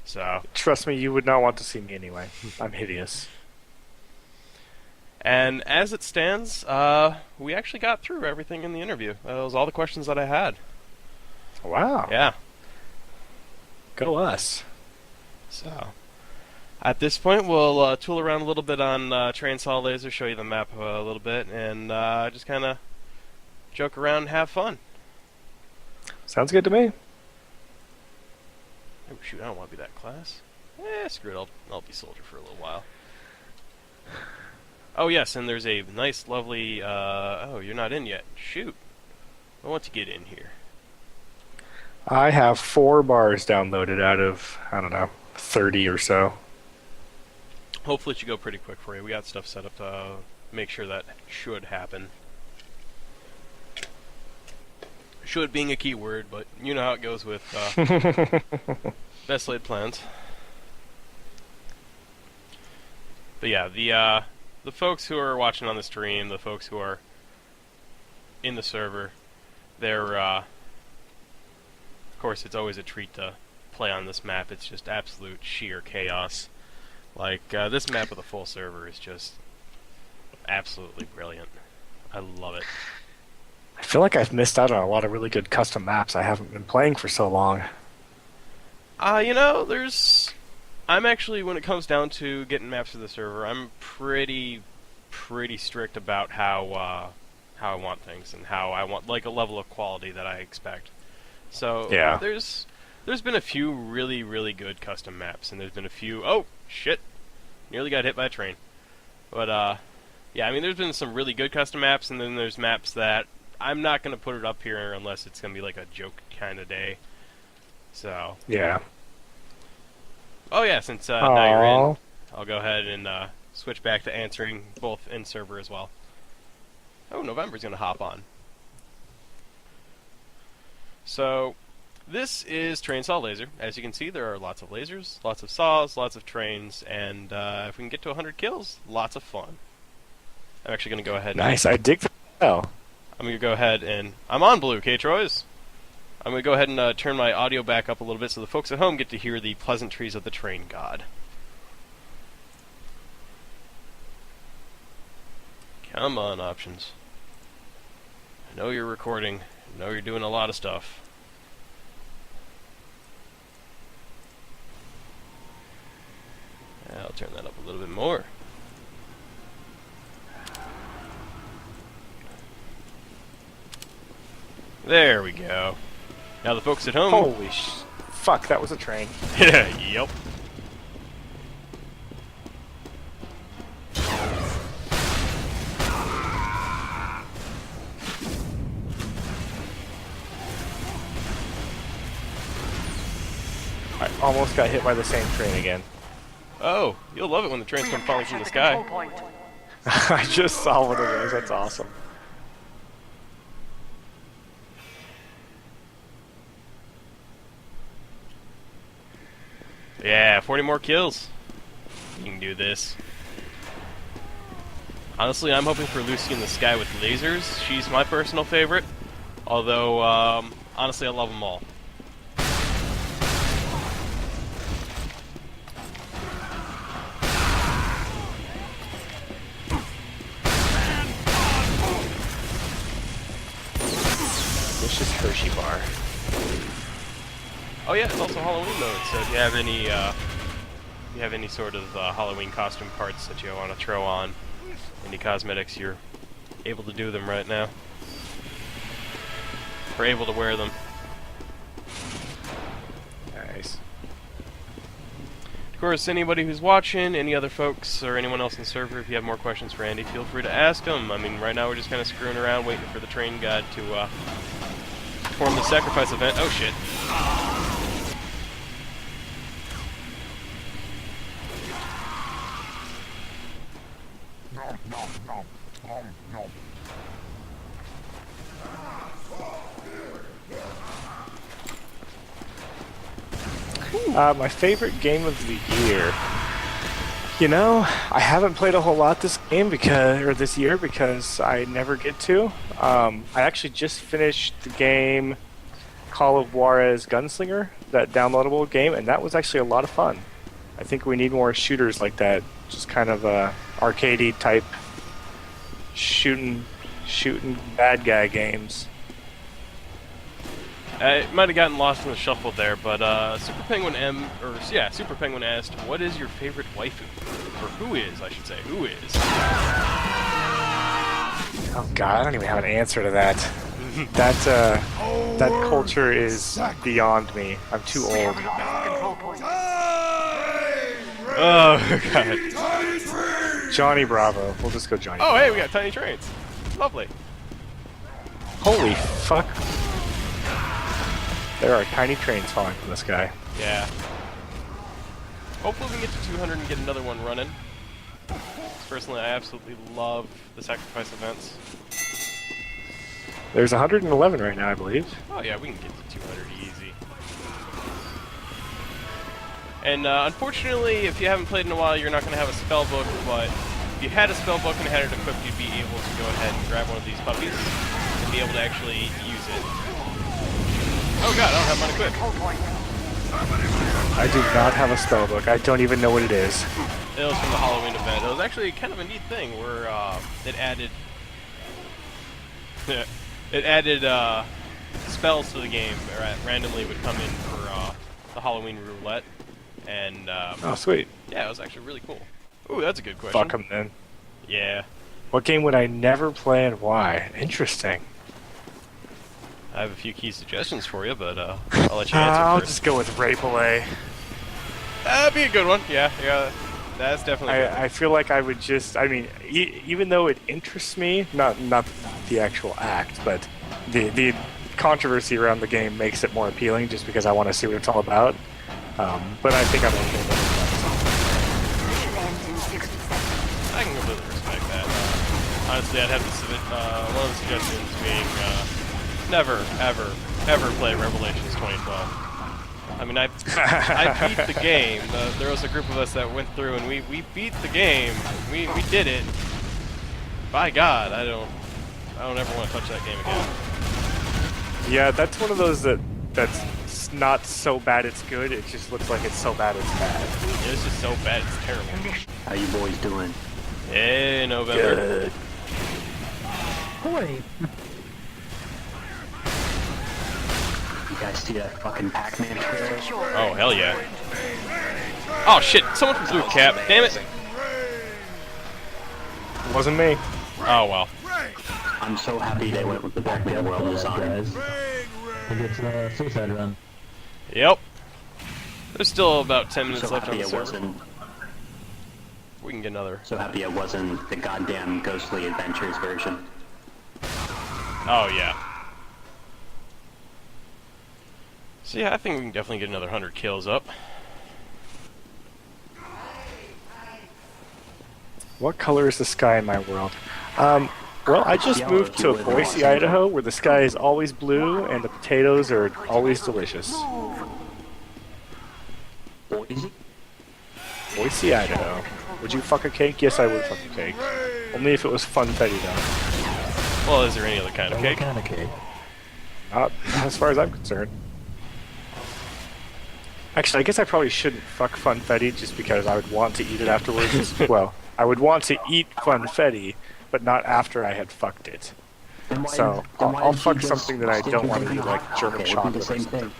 So Trust me, you would not want to see me anyway. I'm hideous. And as it stands, we actually got through everything in the interview. That was all the questions that I had. Wow. Yeah. Go us. So, at this point, we'll tool around a little bit on Trainsaw Laser, show you the map a little bit, and just kind of joke around and have fun. Sounds good to me. Oh, shoot, I don't want to be that class. Screw it, I'll be soldier for a little while. Oh, yes, and there's a nice, lovely, oh, you're not in yet. Shoot. I want to get in here. I have 4 bars downloaded out of, I don't know, 30 or so. Hopefully it should go pretty quick for you. We got stuff set up to make sure that should happen. Should being a key word, but you know how it goes with best laid plans. But yeah, the folks who are watching on the stream, the folks who are in the server, they're of course it's always a treat to play on this map. It's just absolute sheer chaos. Like this map with a full server is just absolutely brilliant. I love it. I feel like I've missed out on a lot of really good custom maps. I haven't been playing for so long. You know, I'm actually, when it comes down to getting maps for the server, I'm pretty strict about how I want things and how I want, like, a level of quality that I expect. So Yeah. there's been a few really good custom maps, and there's been a few. Oh shit! Nearly got hit by a train. But yeah, I mean, there's been some really good custom maps, and then there's maps that I'm not gonna put it up here unless it's gonna be like a joke kind of day. So Yeah. oh yeah, since now you're in, Aww. I'll go ahead and switch back to answering both in server as well. Oh, November's gonna hop on. So this is Trainsaw Laser. As you can see, there are lots of lasers, lots of saws, lots of trains, and if we can get to 100 kills, lots of fun. I'm actually going to go ahead. Nice. I dig the hell. I'm going to go ahead and I'm on blue, K-Troys. I'm going to go ahead and turn my audio back up a little bit so the folks at home get to hear the pleasantries of the train god. Come on, options. I know you're recording. I know you're doing a lot of stuff. I'll turn that up a little bit more. There we go. Now the folks at home. Holy fuck, that was a train. Yep. I almost got hit by the same train again. Oh, you'll love it when the trains come falling from the sky. I just saw one of those. That's awesome. Yeah, 40 more kills. You can do this. Honestly, I'm hoping for Lucy in the sky with lasers. She's my personal favorite. Although, honestly, I love them all. Delicious Hershey bar. Oh yeah, it's also Halloween mode. So if you have any sort of Halloween costume parts that you want to throw on, any cosmetics, you're able to do them right now. We're able to wear them. Nice. Of course, anybody who's watching, any other folks, or anyone else in the server, if you have more questions for Andy, feel free to ask them. I mean, right now we're just kind of screwing around, waiting for the train god to perform the sacrifice event. Oh shit. My favorite game of the year. You know, I haven't played a whole lot this year because I never get to. I actually just finished the game Call of Juarez Gunslinger, that downloadable game, and that was actually a lot of fun. I think we need more shooters like that, just kind of arcadey type shooting bad guy games. It might have gotten lost in the shuffle there, but Super Penguin Super Penguin asked, "What is your favorite waifu?" Or who is, I should say, who is? Oh god, I don't even have an answer to that. That culture is beyond me. I'm too old. Oh god. Johnny Bravo. We'll just go Johnny. Oh hey, we got tiny trains. Lovely. Holy fuck. There are tiny trains falling from the sky. Yeah. Hopefully we can get to 200 and get another one running. Personally, I absolutely love the sacrifice events. There's 111 right now, I believe. Oh yeah, we can get to 200 easy. And unfortunately, if you haven't played in a while, you're not going to have a spell book, but if you had a spell book and had it equipped, you'd be able to go ahead and grab one of these puppies and be able to actually use it. Oh god, I don't have mine equipped. I do not have a spell book. I don't even know what it is. It was from the Halloween event. It was actually kind of a neat thing where it added spells to the game, or randomly would come in for the Halloween roulette, and Oh, sweet. yeah, it was actually really cool. Ooh, that's a good question. Fuck them then. Yeah, What game would I never play and why? Interesting. I have a few key suggestions for you, but I'll let you answer I'll first. just go with Rapeaway. That'd be a good one. Yeah, that's definitely. A good one. I feel like I would just, I mean, even though it interests me, not the actual act, but the controversy around the game makes it more appealing just because I want to see what it's all about. But I think I'm okay with it. I can completely respect that. Honestly, I'd have to submit one of the suggestions being never, ever play Revelations 2012. I mean, I beat the game. There was a group of us that went through and we beat the game. We did it. By God, I don't ever want to touch that game again. Yeah, that's one of those that's not so bad it's good. It just looks like it's so bad it's bad. It's just so bad, it's terrible. How you boys doing? Hey, November. Good. Boy. You guys see that fucking Pac-Man trailer? Oh, hell yeah. Oh, shit. Someone from Blue Cap. Damn it. Wasn't me. Oh, well. I'm so happy they went with the Pac-Man world design. think it's a suicide run. Yep. There's still about 10 minutes So left on happy the it server. wasn't. We can get another. So happy it wasn't the goddamn Ghostly Adventures version. Oh, yeah. So yeah, I think we can definitely get another 100 kills up. What color is the sky in my world? Well, I just Yellow moved if you to live in Boise, Los Idaho, where the sky is always blue and the potatoes are always delicious. Boise? Boise, Idaho. Would you fuck a cake? Yes, I would fuck a cake. Only if it was funfetti, though. Well, is there any other kind of What cake? kind of cake? Not as far as I'm concerned. Actually, I guess I probably shouldn't fuck funfetti just because I would want to eat it afterwards. Well, I would want to eat funfetti, but not after I had fucked it. Then why So, then why I'll didn't fuck you just something that I stick don't your want to dick in eat, a like hot German pocket? It'd be chocolate the or same something. thing.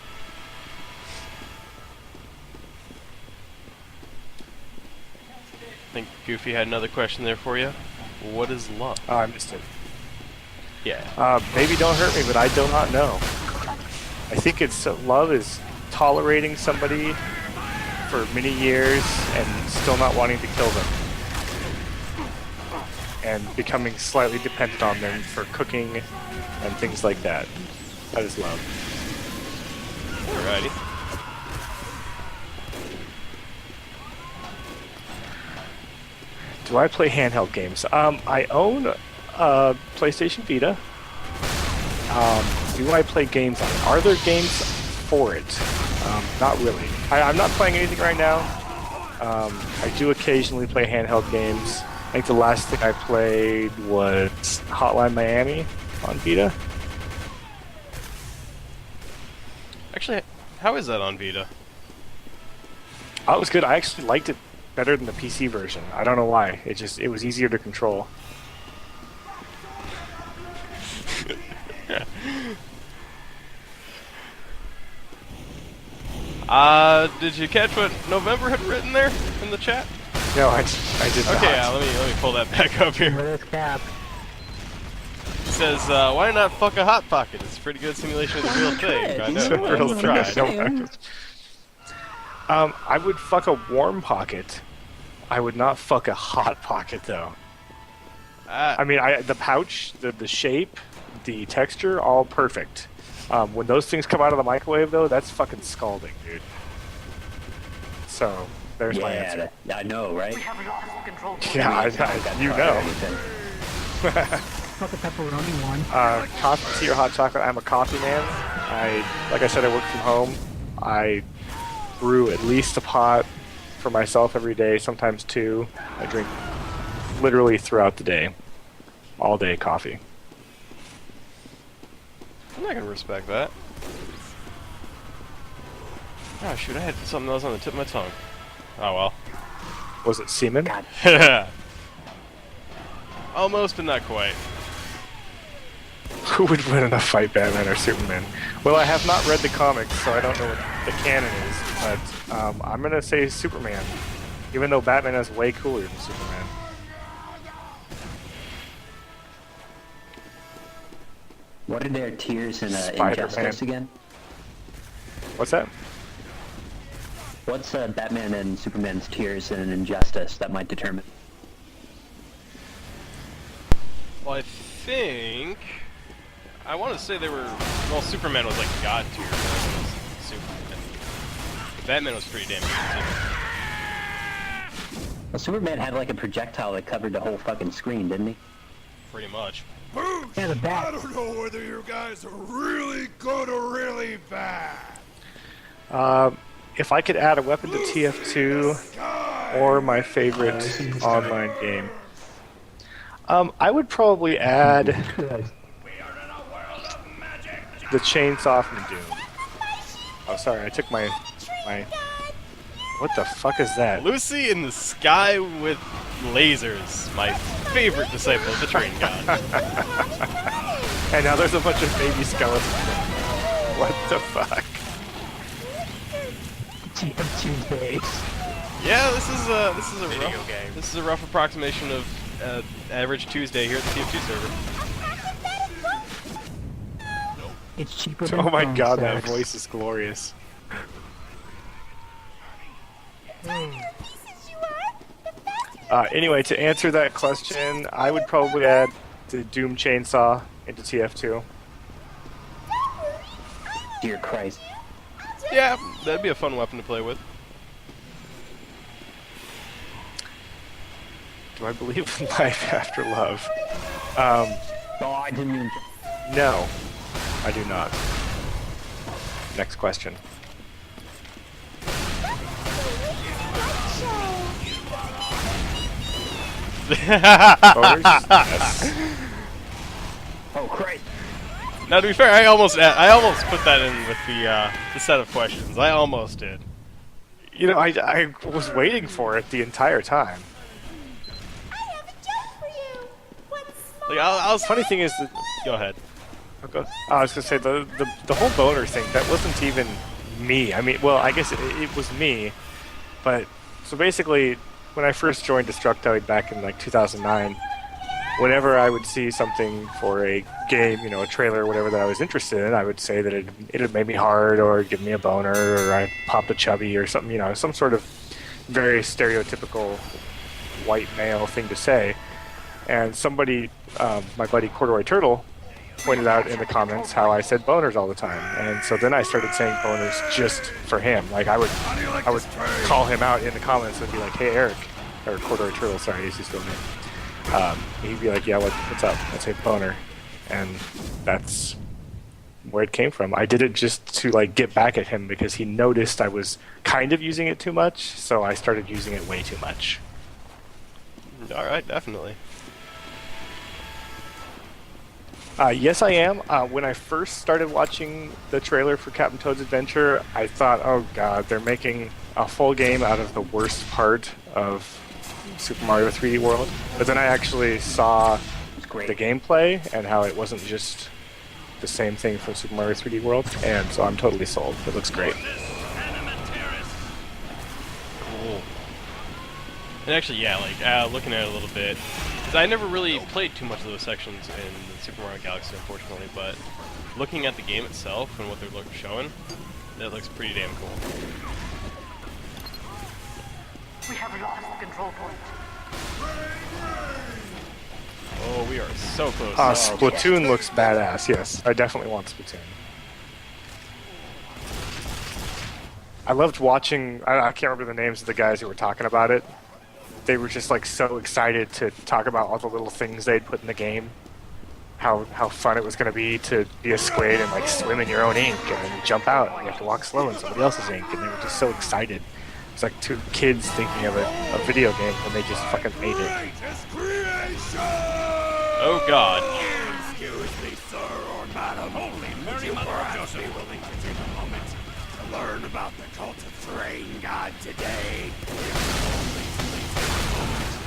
I think Goofy had another question there for you. What is love? Oh, I missed it. Yeah. Maybe don't hurt me, but I do not know. I think it's love is tolerating somebody for many years and still not wanting to kill them. And becoming slightly dependent on them for cooking and things like that. That is love. Alrighty. Do I play handheld games? I own a PlayStation Vita. Do I play games on it? Are there games for it? Not really. I'm not playing anything right now. I do occasionally play handheld games. I think the last thing I played was Hotline Miami on Vita. Actually, how is that on Vita? Oh, it was good. I actually liked it better than the PC version. I don't know why. It was easier to control. Did you catch what November had written there in the chat? No, I did not. Okay, let me pull that back up here. With cap. It says, why not fuck a hot pocket? It's a pretty good simulation of the real thing. I It's a know. real Let's thing. try. I would fuck a warm pocket. I would not fuck a hot pocket, though. I mean, the pouch, the shape, the texture, all perfect. When those things come out of the microwave, though, that's fucking scalding, dude. So, there's my answer. Yeah, I know, right? Yeah, you know. Fuck a pepperoni one. Coffee, tea, or hot chocolate. I'm a coffee man. Like I said, I work from home. I brew at least a pot for myself every day, sometimes two. I drink literally throughout the day. All day coffee. I'm not gonna respect that. Oh shoot, I had something else on the tip of my tongue. Oh well. Was it semen? God, Almost, but not quite. Who would win in a fight, Batman or Superman? Well, I have not read the comics, so I don't know what the canon is, but I'm gonna say Superman, even though Batman is way cooler than Superman. what are their tiers in Spider-Man. Injustice again? What's that? What's Batman and Superman's tiers in Injustice that might determine? Well, I think I want to say they were. Well, Superman was like God tier. Superman. Batman was pretty damn good too. Well, Superman had like a projectile that covered the whole fucking screen, didn't he? Pretty much. Yeah, the bat. I don't know whether you guys are really good or really bad. If I could add a weapon to TF2 or my favorite online game, I would probably add the chainsaw from Doom. Oh, sorry, I took my. What the fuck is that? Lucy in the Sky with Lasers, my favorite disciple of the Train God. And now there's a bunch of baby skeletons. What the fuck? TF2 base. Yeah, this is a rough approximation of average Tuesday here at the TF2 server. It's cheaper than Oh my phone god, that sex. voice is glorious. Anyway, to answer that question, I would probably add the Doom Chainsaw into TF2. Dear Christ. Yeah, that'd be a fun weapon to play with. Do I believe in life after love? Oh, I didn't even... No, I do not. Next question. Voters? Yes. Oh, Christ. Now, to be fair, I almost put that in with the set of questions. I almost did. You know, I was waiting for it the entire time. Like, I was. Funny thing is that... Go ahead. I was gonna say the whole boner thing, that wasn't even me. I mean, well, I guess it was me, but so basically, when I first joined Destructoid back in like 2009, whenever I would see something for a game, you know, a trailer or whatever that I was interested in, I would say that it had made me hard or give me a boner or I popped a chubby or something, you know, some sort of very stereotypical white male thing to say. And somebody, my buddy Corduroy Turtle, pointed out in the comments how I said boners all the time, and so then I started saying boners just for him. Like I would call him out in the comments and be like, "Hey Eric," or Corduroy Turtle, sorry, is his real name. He'd be like, "Yeah, what's up?" I'd say boner, and that's where it came from. I did it just to like get back at him because he noticed I was kind of using it too much, so I started using it way too much. All right, definitely. Yes, I am. When I first started watching the trailer for Captain Toad's Adventure, I thought, oh god, they're making a full game out of the worst part of Super Mario 3D World. But then I actually saw the gameplay and how it wasn't just the same thing from Super Mario 3D World, and so I'm totally sold. It looks great. Cool. And actually, yeah, like looking at it a little bit, because I never really played too much of those sections in the Super Mario Galaxy, unfortunately. But looking at the game itself and what they're showing, that looks pretty damn cool. We have lost the control point. Oh, we are so close. Splatoon looks badass. Yes, I definitely want Splatoon. I loved watching. I can't remember the names of the guys who were talking about it. They were just like so excited to talk about all the little things they'd put in the game. How fun it was going to be to be a squid and like swim in your own ink and jump out and you have to walk slow in somebody else's ink, and they were just so excited. It's like two kids thinking of a video game and they just fucking made it. Oh god. Excuse me, sir or madam. Only would you perhaps be willing to take a moment to learn about the cult of Train God today?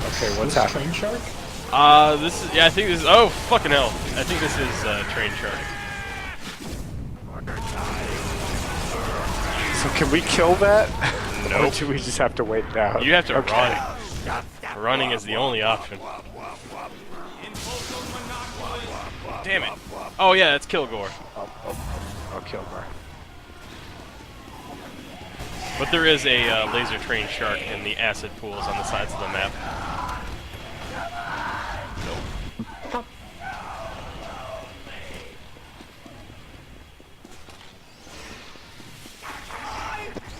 Okay, what's happening? Train shark? This is, yeah, I think this is, oh, fucking hell. I think this is, Train Shark. So can we kill that? Nope. Or do we just have to wait it out? You have to run. Running is the only option. Damn it. Oh yeah, it's Kilgore. Oh, Kilgore. But there is a laser train shark in the acid pools on the sides of the map.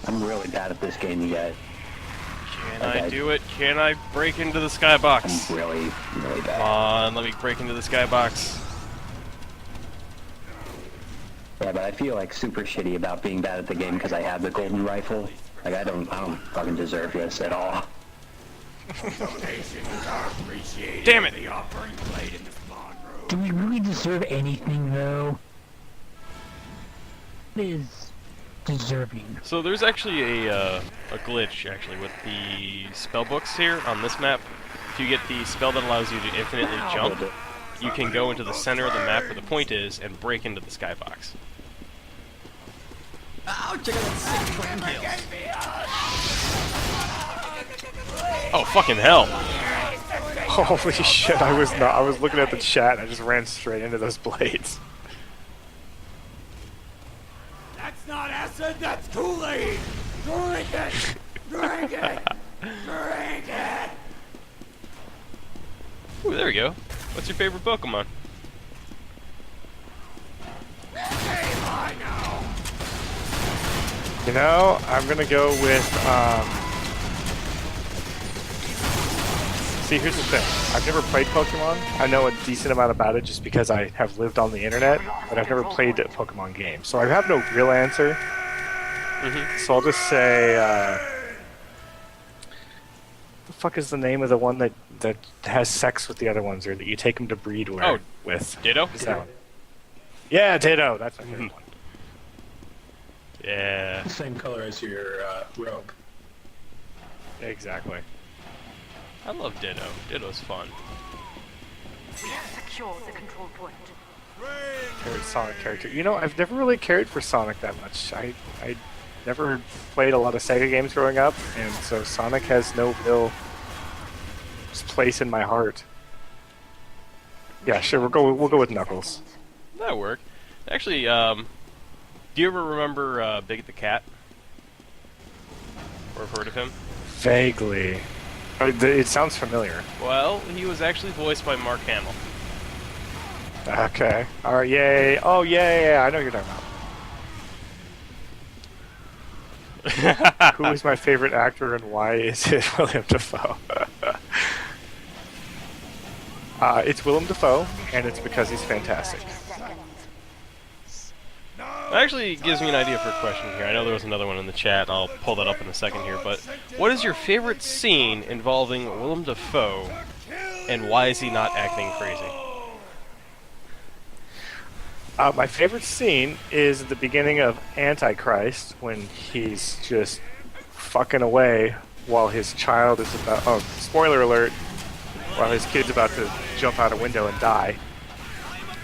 I'm really bad at this game, you guys. Can I do it? Can I break into the skybox? I'm really, really bad. Come on, let me break into the skybox. Yeah, but I feel like super shitty about being bad at the game because I have the golden rifle. Like I don't fucking deserve this at all. Damn it! Do we really deserve anything, though? What is deserving? So there's actually a glitch, actually, with the spell books here on this map. If you get the spell that allows you to infinitely jump, you can go into the center of the map where the point is and break into the skybox. Oh, fucking hell! Holy shit, I was looking at the chat, I just ran straight into those blades. not acid, that's Kool-Aid! Drink it! Drink it! Drink it! Ooh, there we go. What's your favorite Pokemon? I know! You know, I'm gonna go with, see, here's the thing. I've never played Pokemon. I know a decent amount about it just because I have lived on the internet, but I've never played a Pokemon game. So I have no real answer. So I'll just say, the fuck is the name of the one that has sex with the other ones, or that you take them to breed with? Ditto? Is that one? Yeah, Ditto. That's my favorite one. Yeah. The same color as your robe. Exactly. I love Ditto. Ditto's fun. We have secured the control point. Favorite Sonic character. You know, I've never really cared for Sonic that much. I never played a lot of Sega games growing up, and so Sonic has no real place in my heart. Yeah, sure. We'll go with Knuckles. That worked. Actually, do you ever remember Big the Cat? Or have heard of him? Vaguely. It sounds familiar. Well, he was actually voiced by Mark Hamill. Okay. Alright, yay. Oh, yeah, I know what you're talking about. Who is my favorite actor and why is it Willem Dafoe? It's Willem Dafoe, and it's because he's fantastic. That actually gives me an idea for a question here. I know there was another one in the chat. I'll pull that up in a second here. But what is your favorite scene involving Willem Dafoe, and why is he not acting crazy? My favorite scene is at the beginning of Antichrist, when he's just fucking away while his child is about... Oh, spoiler alert! While his kid's about to jump out a window and die.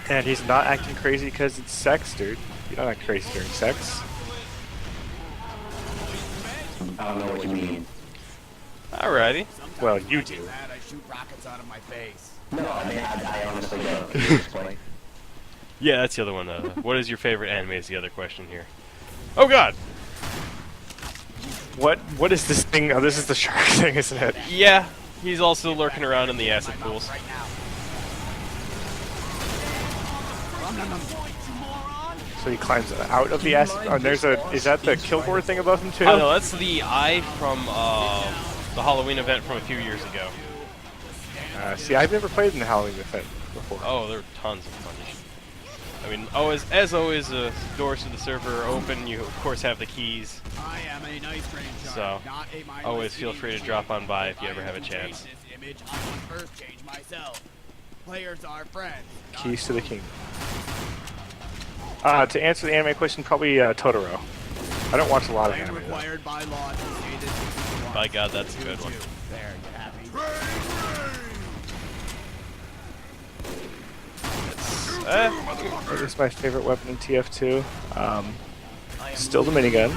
And he's not acting crazy because it's sex, dude. You don't act crazy during sex. I don't know what you mean. Alrighty. Well, you do. I shoot rockets out of my face. No, I mean, I honestly don't. Can you explain? Yeah, that's the other one. What is your favorite anime is the other question here. Oh god! What is this thing? Oh, this is the shark thing, isn't it? Yeah, he's also lurking around in the acid pools. Right now. So he climbs out of the acid. Oh, and there's a... Is that the Kilgore thing above him, too? Oh no, that's the eye from the Halloween event from a few years ago. See, I've never played in the Halloween event before. Oh, there are tons of fun. I mean, as always, doors to the server are open. You, of course, have the keys. I am a nice grain So, shark, not a mindless always feel eating free to machine. drop on by if you I ever have a will chance. change this image, I must first change myself. Players are friends. not Keys to the kingdom. To answer the anime question, probably Totoro. I don't watch a lot of Players anime, though. required by law to say this. By God, that's a good one. There, you happy? What is my favorite weapon in TF2? Still the minigun.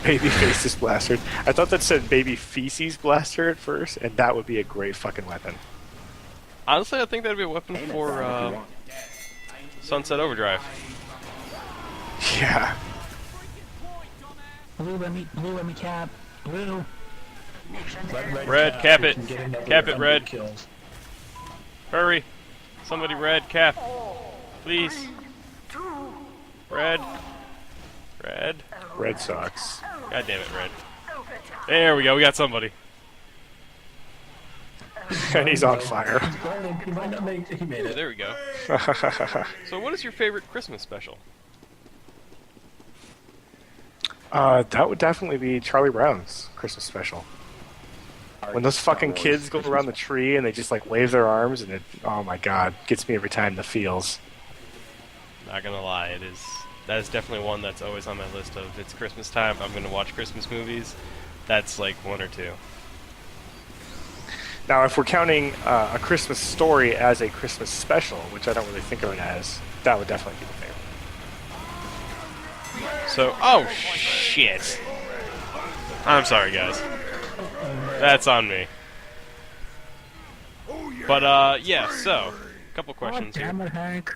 Baby faces blaster. I thought that said baby feces blaster at first, and that would be a great fucking weapon. Honestly, I think that'd be a weapon for Sunset Overdrive. Yeah. Blue, let me cap. Blue. Red, cap it. We can get another Cap it, 100 red. Kills. Hurry! Somebody red, cap. Please. Red. Red. Red Sox. God damn it, red. There we go, we got somebody. And he's on fire. He might not make. He made Yeah, it. there we go. So what is your favorite Christmas special? That would definitely be Charlie Brown's Christmas special. When those fucking kids go around the tree and they just like wave their arms and it, oh my god, gets me every time, the feels. Not gonna lie, that is definitely one that's always on my list of it's Christmas time, I'm gonna watch Christmas movies. That's like one or two. Now, if we're counting A Christmas Story as a Christmas special, which I don't really think of it as, that would definitely be the favorite. So, oh shit. I'm sorry guys. That's on me. But yeah, so, couple questions God here. damn it, Hank.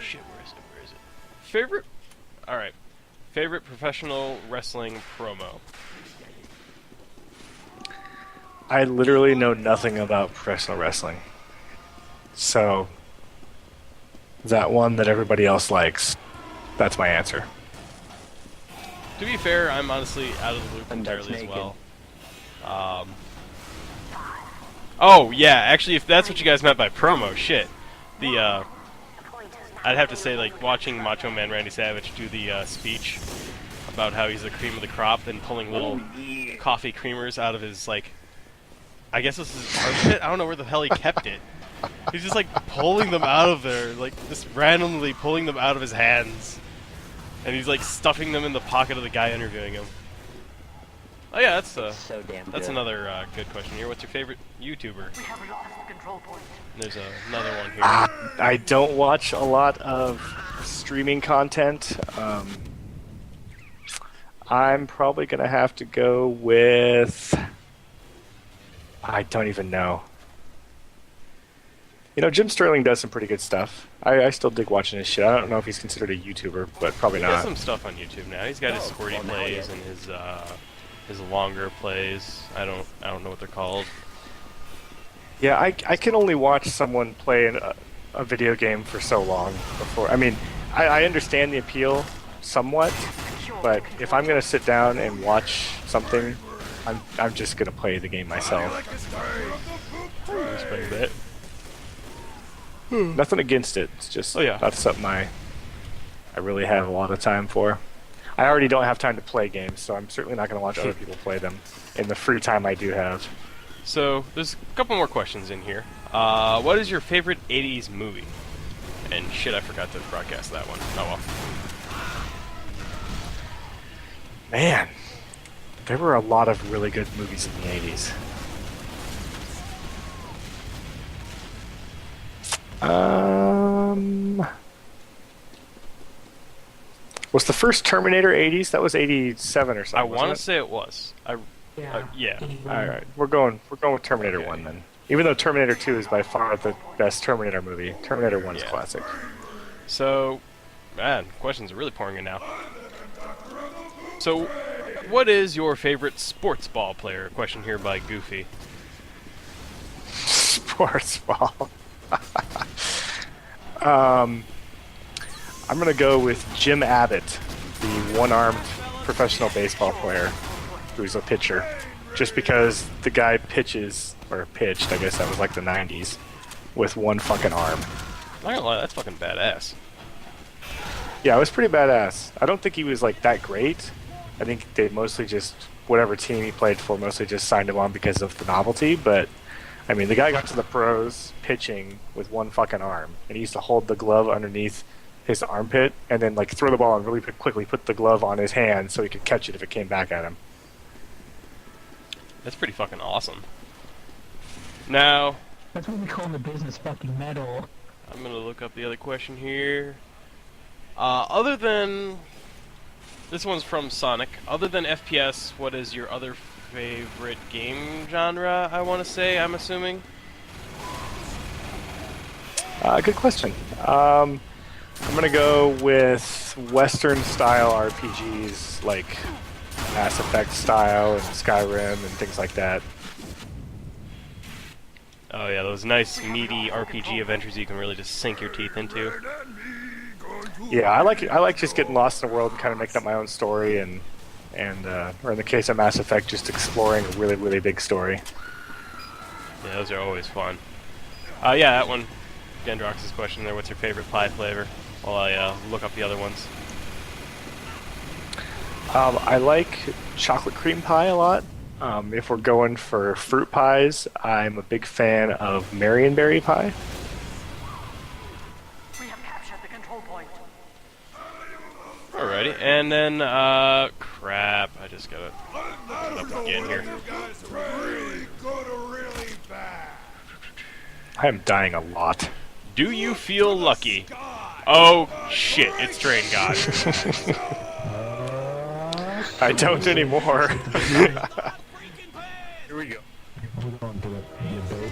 Shit, where is it? Favorite? Alright. Favorite professional wrestling promo? I literally know nothing about professional wrestling. So, that one that everybody else likes, that's my answer. To be fair, I'm honestly out of the loop And that's entirely as naked. well. Oh, yeah, actually, if that's what you guys meant by promo, shit. I'd have to say, like, watching Macho Man Randy Savage do the speech about how he's the cream of the crop, then pulling little coffee creamers out of his, like, I guess this is his armpit? I don't know where the hell he kept it. He's just, like, pulling them out of there, like, just randomly pulling them out of his hands. And he's, like, stuffing them in the pocket of the guy interviewing him. Oh, yeah, that's So damn that's good. another good question here. What's your favorite YouTuber? We have lost the control point. There's another one here. I don't watch a lot of streaming content. I'm probably going to have to go with... I don't even know. You know, Jim Sterling does some pretty good stuff. I still dig watching his shit. I don't know if he's considered a YouTuber, but probably He does not. some stuff on YouTube now. He's got his squirty well, now he plays is. and his longer plays. I don't know what they're called. Yeah, I can only watch someone play a video game for so long before... I mean, I understand the appeal somewhat, but if I'm going to sit down and watch something, I'm just going to play the game myself. Respect that. Nothing against it. It's just Oh, yeah. not something I really have a lot of time for. I already don't have time to play games, so I'm certainly not going to watch other people play them in the free time I do have. So there's a couple more questions in here. What is your favorite '80s movie? And shit, I forgot to broadcast that one. Oh well. Man, there were a lot of really good movies in the 80s. Was the first Terminator 80s? That was 87 or something. I want to wasn't say it was. Yeah. it? All right, we're going with Terminator Okay. 1 then. Even though Terminator 2 is by far the best Terminator movie, Terminator 1 is Yeah. classic. So, man, questions are really pouring in now. So, what is your favorite sports ball player? Question here by Goofy. Sports ball. I'm gonna go with Jim Abbott, the one-armed professional baseball player who's a pitcher. Just because the guy pitched, I guess that was like the 90s, with one fucking arm. I'm not gonna lie, that's fucking badass. Yeah, it was pretty badass. I don't think he was like that great. I think they mostly just, whatever team he played for, mostly just signed him on because of the novelty, but I mean, the guy got to the pros pitching with one fucking arm, and he used to hold the glove underneath his armpit and then like throw the ball and really quickly put the glove on his hand so he could catch it if it came back at him. That's pretty fucking awesome. Now, That's what we call in the business fucking metal. I'm gonna look up the other question here. Other than... This one's from Sonic. Other than FPS, what is your other favorite game genre, I want to say, I'm assuming? Good question. I'm gonna go with Western-style RPGs like Mass Effect style and Skyrim and things like that. Oh yeah, those nice meaty RPG adventures you can really just sink your teeth into. Yeah, I like just getting lost in the world and kind of making up my own story and or in the case of Mass Effect, just exploring a really, really big story. Yeah, those are always fun. Yeah, that one. Dendrox's question there, what's your favorite pie flavor? While I look up the other ones. I like chocolate cream pie a lot. If we're going for fruit pies, I'm a big fan of Marionberry pie. We have captured the control point. Alrighty, and then, crap, I just gotta look it up again here. I am dying a lot. Do you feel lucky? Oh, shit, it's Train God. I don't anymore. Hold on to the debate.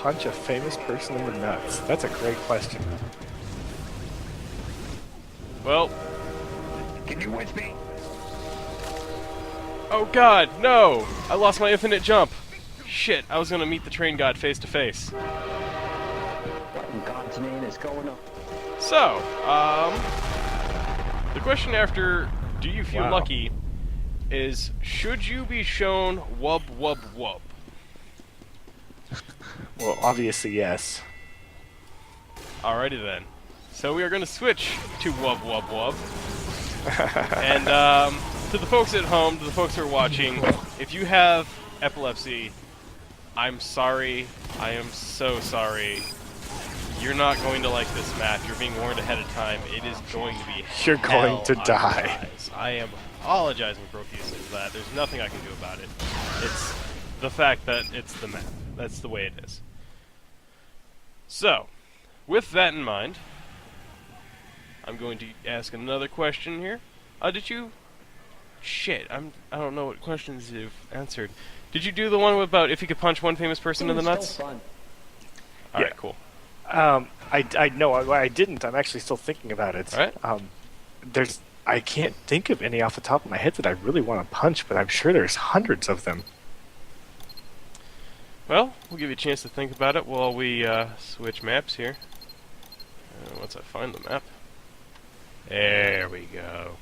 punch a famous person in the nuts? That's a great question. Well, Can you with me? oh god, no! I lost my infinite jump. Shit, I was gonna meet the train god face to face. What in God's name is going on? So, the question after do you feel Wow. lucky is, should you be shown wub wub wub? Well, obviously yes. Alrighty then. So we are going to switch to wub wub wub. And to the folks at home, to the folks who are watching, if you have epilepsy, I'm sorry. I am so sorry. You're not going to like this map. You're being warned ahead of time. It is going to be You're going hell to on your die. eyes. I am apologizing profusely for that. There's nothing I can do about it. It's the fact that it's the map. That's the way it is. So, with that in mind, I'm going to ask another question here. Did you... Shit, I don't know what questions you've answered. Did you do the one about if you could punch one famous person in the nuts? Fun. Alright, Yeah. cool. I know I didn't. I'm actually still thinking about it. Alright. I can't think of any off the top of my head that I really want to punch, but I'm sure there's hundreds of them. Well, we'll give you a chance to think about it while we switch maps here. Once I find the map. There we go.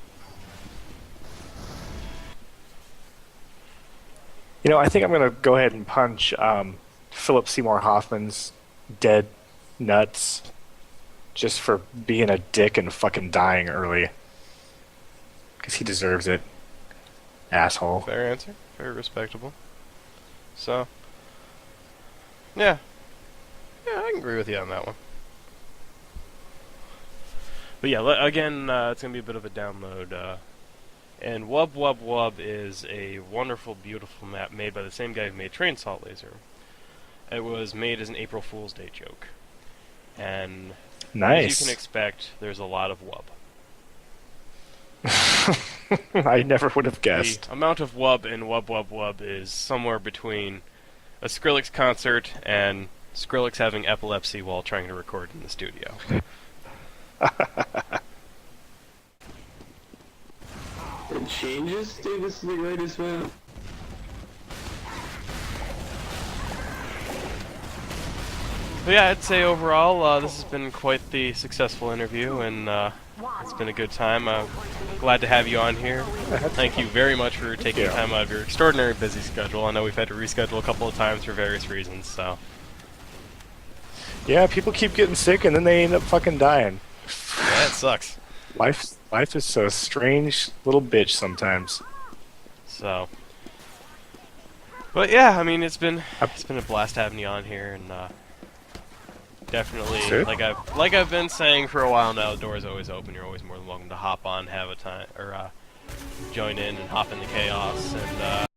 You know, I think I'm going to go ahead and punch Philip Seymour Hoffman's dead nuts just for being a dick and fucking dying early. Because he deserves it. Asshole. Fair answer. Very respectable. So, yeah. Yeah, I can agree with you on that one. But yeah, again, it's going to be a bit of a download. And Wub Wub Wub is a wonderful, beautiful map made by the same guy who made Train Salt Laser. It was made as an April Fool's Day joke. And as you Nice. can expect, there's a lot of wub. I never would have guessed. The amount of wub in Wub Wub Wub is somewhere between a Skrillex concert and Skrillex having epilepsy while trying to record in the studio. It changes? Dude, this is the greatest map. But yeah, I'd say overall, this has been quite the successful interview, and it's been a good time. Glad to have you on here. Thank you very much for taking you. time out of your extraordinary busy schedule. I know we've had to reschedule a couple of times for various reasons, so... Yeah, people keep getting sick and then they end up fucking dying. Yeah, it sucks. Life is a strange little bitch sometimes. So... But yeah, I mean, it's been a blast having you on here, and definitely, Sure. like I've been saying for a while now, the door is always open. You're always more than welcome to hop on, have a time, or join in and hop in the chaos. And